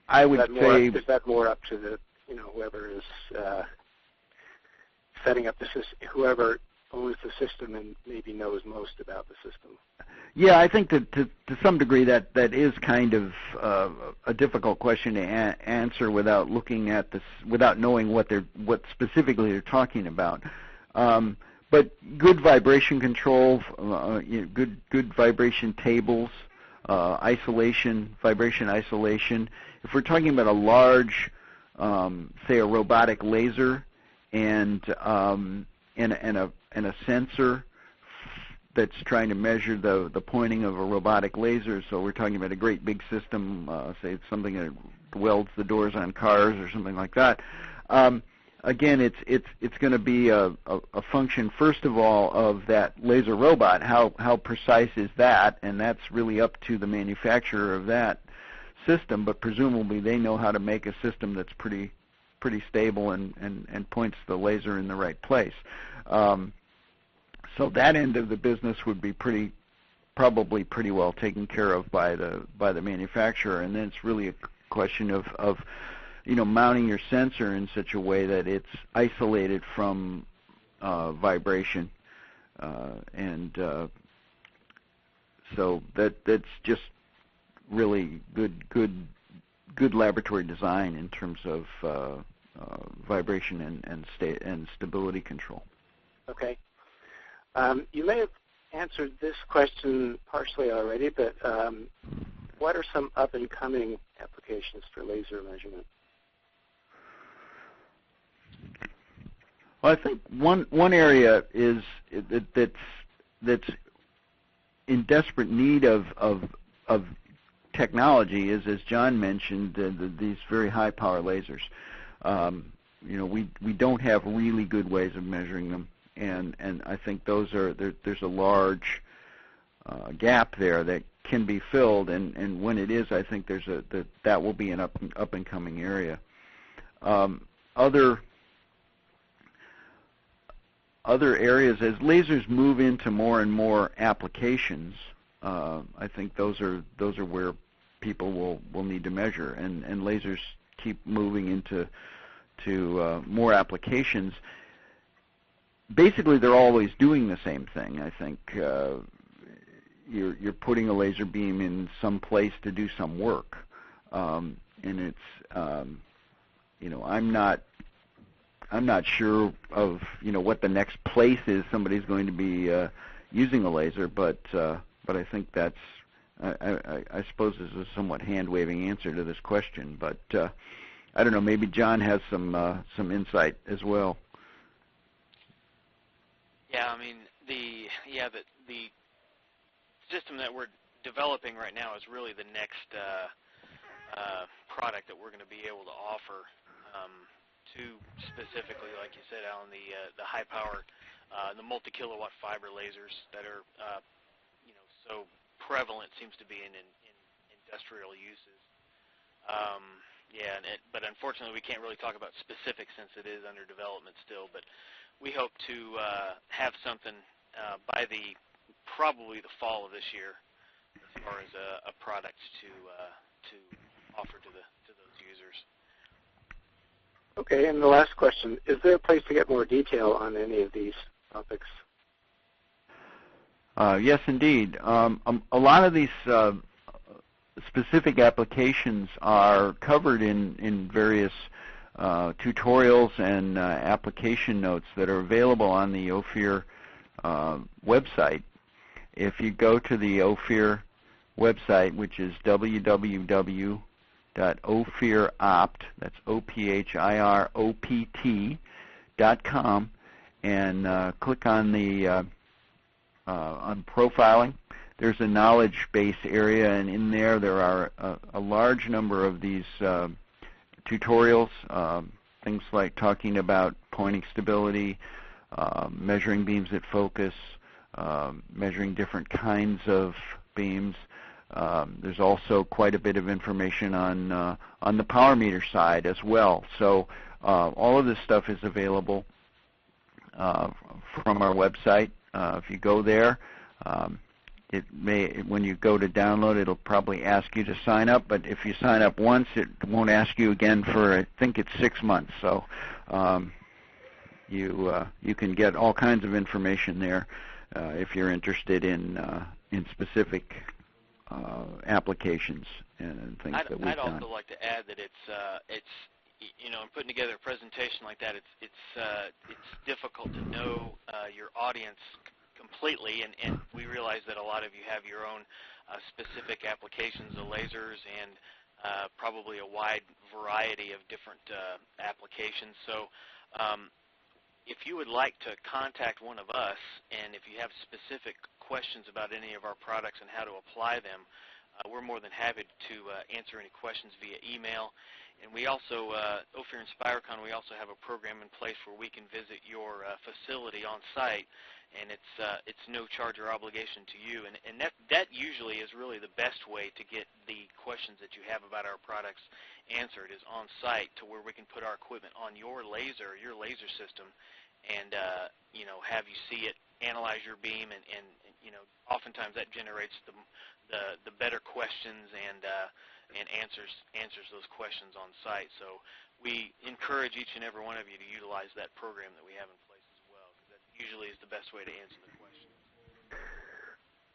I would say, is that more up to the whoever is setting up the system, whoever owns the system and maybe knows most about the system? Yeah, I think that to some degree that is kind of a difficult question to answer without looking at this, without knowing what specifically they're talking about. But good vibration control, good vibration tables, vibration isolation. If we're talking about a large, say, a robotic laser and a sensor that's trying to measure the pointing of a robotic laser, so we're talking about a great big system, say it's something that welds the doors on cars or something like that. Again, it's going to be a function, first of all, of that laser robot. How precise is that? And that's really up to the manufacturer of that system, but presumably they know how to make a system that's pretty stable and points the laser in the right place. So that end of the business would be probably pretty well taken care of by the manufacturer, and then it's really a question of mounting your sensor in such a way that it's isolated from vibration, so that's just really good laboratory design in terms of vibration and stability control. Okay. You may have answered this question partially already, but what are some up-and-coming applications for laser measurement? Well, I think one area is that's in desperate need of technology is, as John mentioned, these very high power lasers. We don't have really good ways of measuring them, and I think there's a large gap there that can be filled, and when it is, I think that will be an up and coming area. Other areas, as lasers move into more and more applications, I think those are where people will need to measure, and lasers keep moving into more applications. Basically, they're always doing the same thing. I think you're putting a laser beam in some place to do some work, and it's I'm not sure of what the next place is somebody's going to be using a laser, but I think that's I suppose is a somewhat hand-waving answer to this question. But I don't know. Maybe John has some insight as well. Yeah, I mean the system that we're developing right now is really the next product that we're going to be able to offer to specifically, like you said, Alan, the high power, the multi-kilowatt fiber lasers that are so prevalent, seems to be in industrial uses. But unfortunately we can't really talk about specifics since it is under development still. But we hope to have something by probably the fall of this year as far as a product to offer to those users. Okay, and the last question, is there a place to get more detail on any of these topics? Yes, indeed. A lot of these specific applications are covered in various tutorials and application notes that are available on the Ophir website. If you go to the Ophir website, which is www.ophiropt, that's OPHIROPT.com, and click on the on profiling, there's a knowledge base area, and in there are a large number of these tutorials, things like talking about pointing stability, measuring beams at focus, measuring different kinds of beams. There's also quite a bit of information on the power meter side as well. So all of this stuff is available from our website. If you go there, when you go to download, it'll probably ask you to sign up. But if you sign up once, it won't ask you again for, I think it's 6 months. So you can get all kinds of information there if you're interested in specific applications and things that we've done. I'd also like to add that it's in putting together a presentation like that, it's difficult to know your audience completely, and we realize that a lot of you have your own specific applications of lasers and probably a wide variety of different applications. So if you would like to contact one of us, and if you have specific questions about any of our products and how to apply them, we're more than happy to answer any questions via email. And we also, Ophir InspireCon, we also have a program in place where we can visit your facility on site, and it's no charge or obligation to you. And that usually is really the best way to get the questions that you have about our products answered, is on site, to where we can put our equipment on your laser system, and have you see it, analyze your beam, and oftentimes that generates the better questions and answers those questions on site. So we encourage each and every one of you to utilize that program that we have in place as well, because that usually is the best way to answer the questions.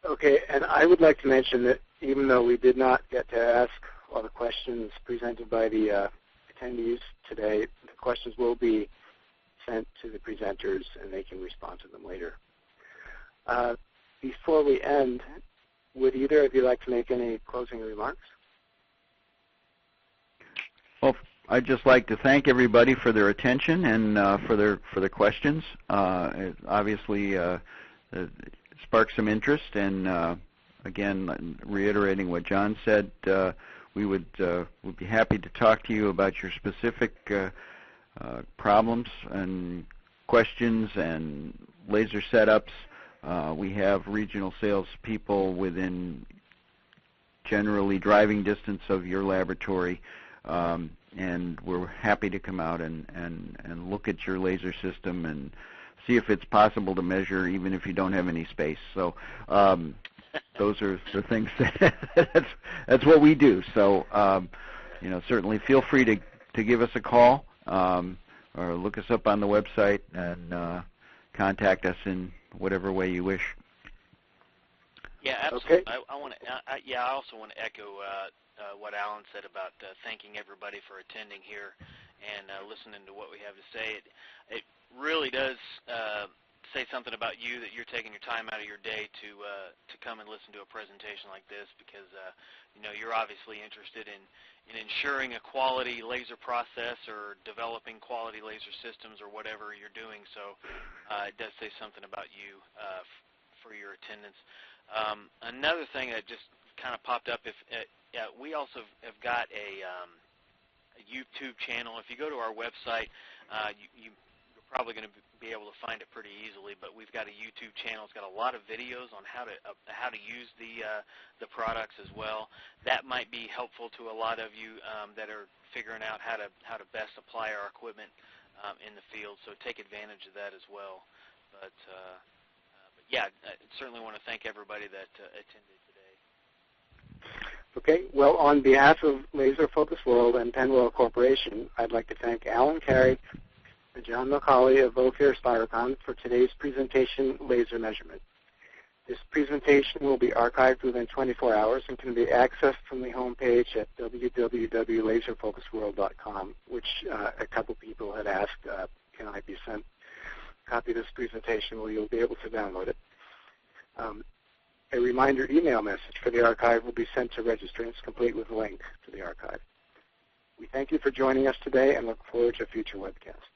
Okay, and I would like to mention that even though we did not get to ask all the questions presented by the attendees today, the questions will be sent to the presenters and they can respond to them later. Before we end, would either of you like to make any closing remarks? Well, I'd just like to thank everybody for their attention and for their questions. It obviously sparked some interest, and again, reiterating what John said, we would be happy to talk to you about your specific problems and questions and laser setups. We have regional sales people within generally driving distance of your laboratory, and we're happy to come out and look at your laser system and see if it's possible to measure even if you don't have any space. So those are the things that's what we do. So certainly feel free to give us a call or look us up on the website and contact us in whatever way you wish. Yeah, absolutely. Okay. I also want to echo what Alan said about thanking everybody for attending here and listening to what we have to say. It really does say something about you that you're taking your time out of your day to come and listen to a presentation like this, because you're obviously interested in ensuring a quality laser process or developing quality laser systems or whatever you're doing. So it does say something about you for your attendance. Another thing that just kind of popped up, we also have got a YouTube channel. If you go to our website, you're probably going to be able to find it pretty easily. But we've got a YouTube channel. It's got a lot of videos on how to use the products as well. That might be helpful to a lot of you that are figuring out how to best apply our equipment in the field. So take advantage of that as well. But yeah, I certainly want to thank everybody that attended today. Okay. Well, on behalf of Laser Focus World and Penwell Corporation, I'd like to thank Alan Carey and John McCauley of Vocare Spiricon for today's presentation, Laser Measurement. This presentation will be archived within 24 hours and can be accessed from the homepage at www.laserfocusworld.com, which a couple people had asked, can I be sent a copy of this presentation? Well, you'll be able to download it. A reminder email message for the archive will be sent to registrants, complete with a link to the archive. We thank you for joining us today and look forward to future webcasts.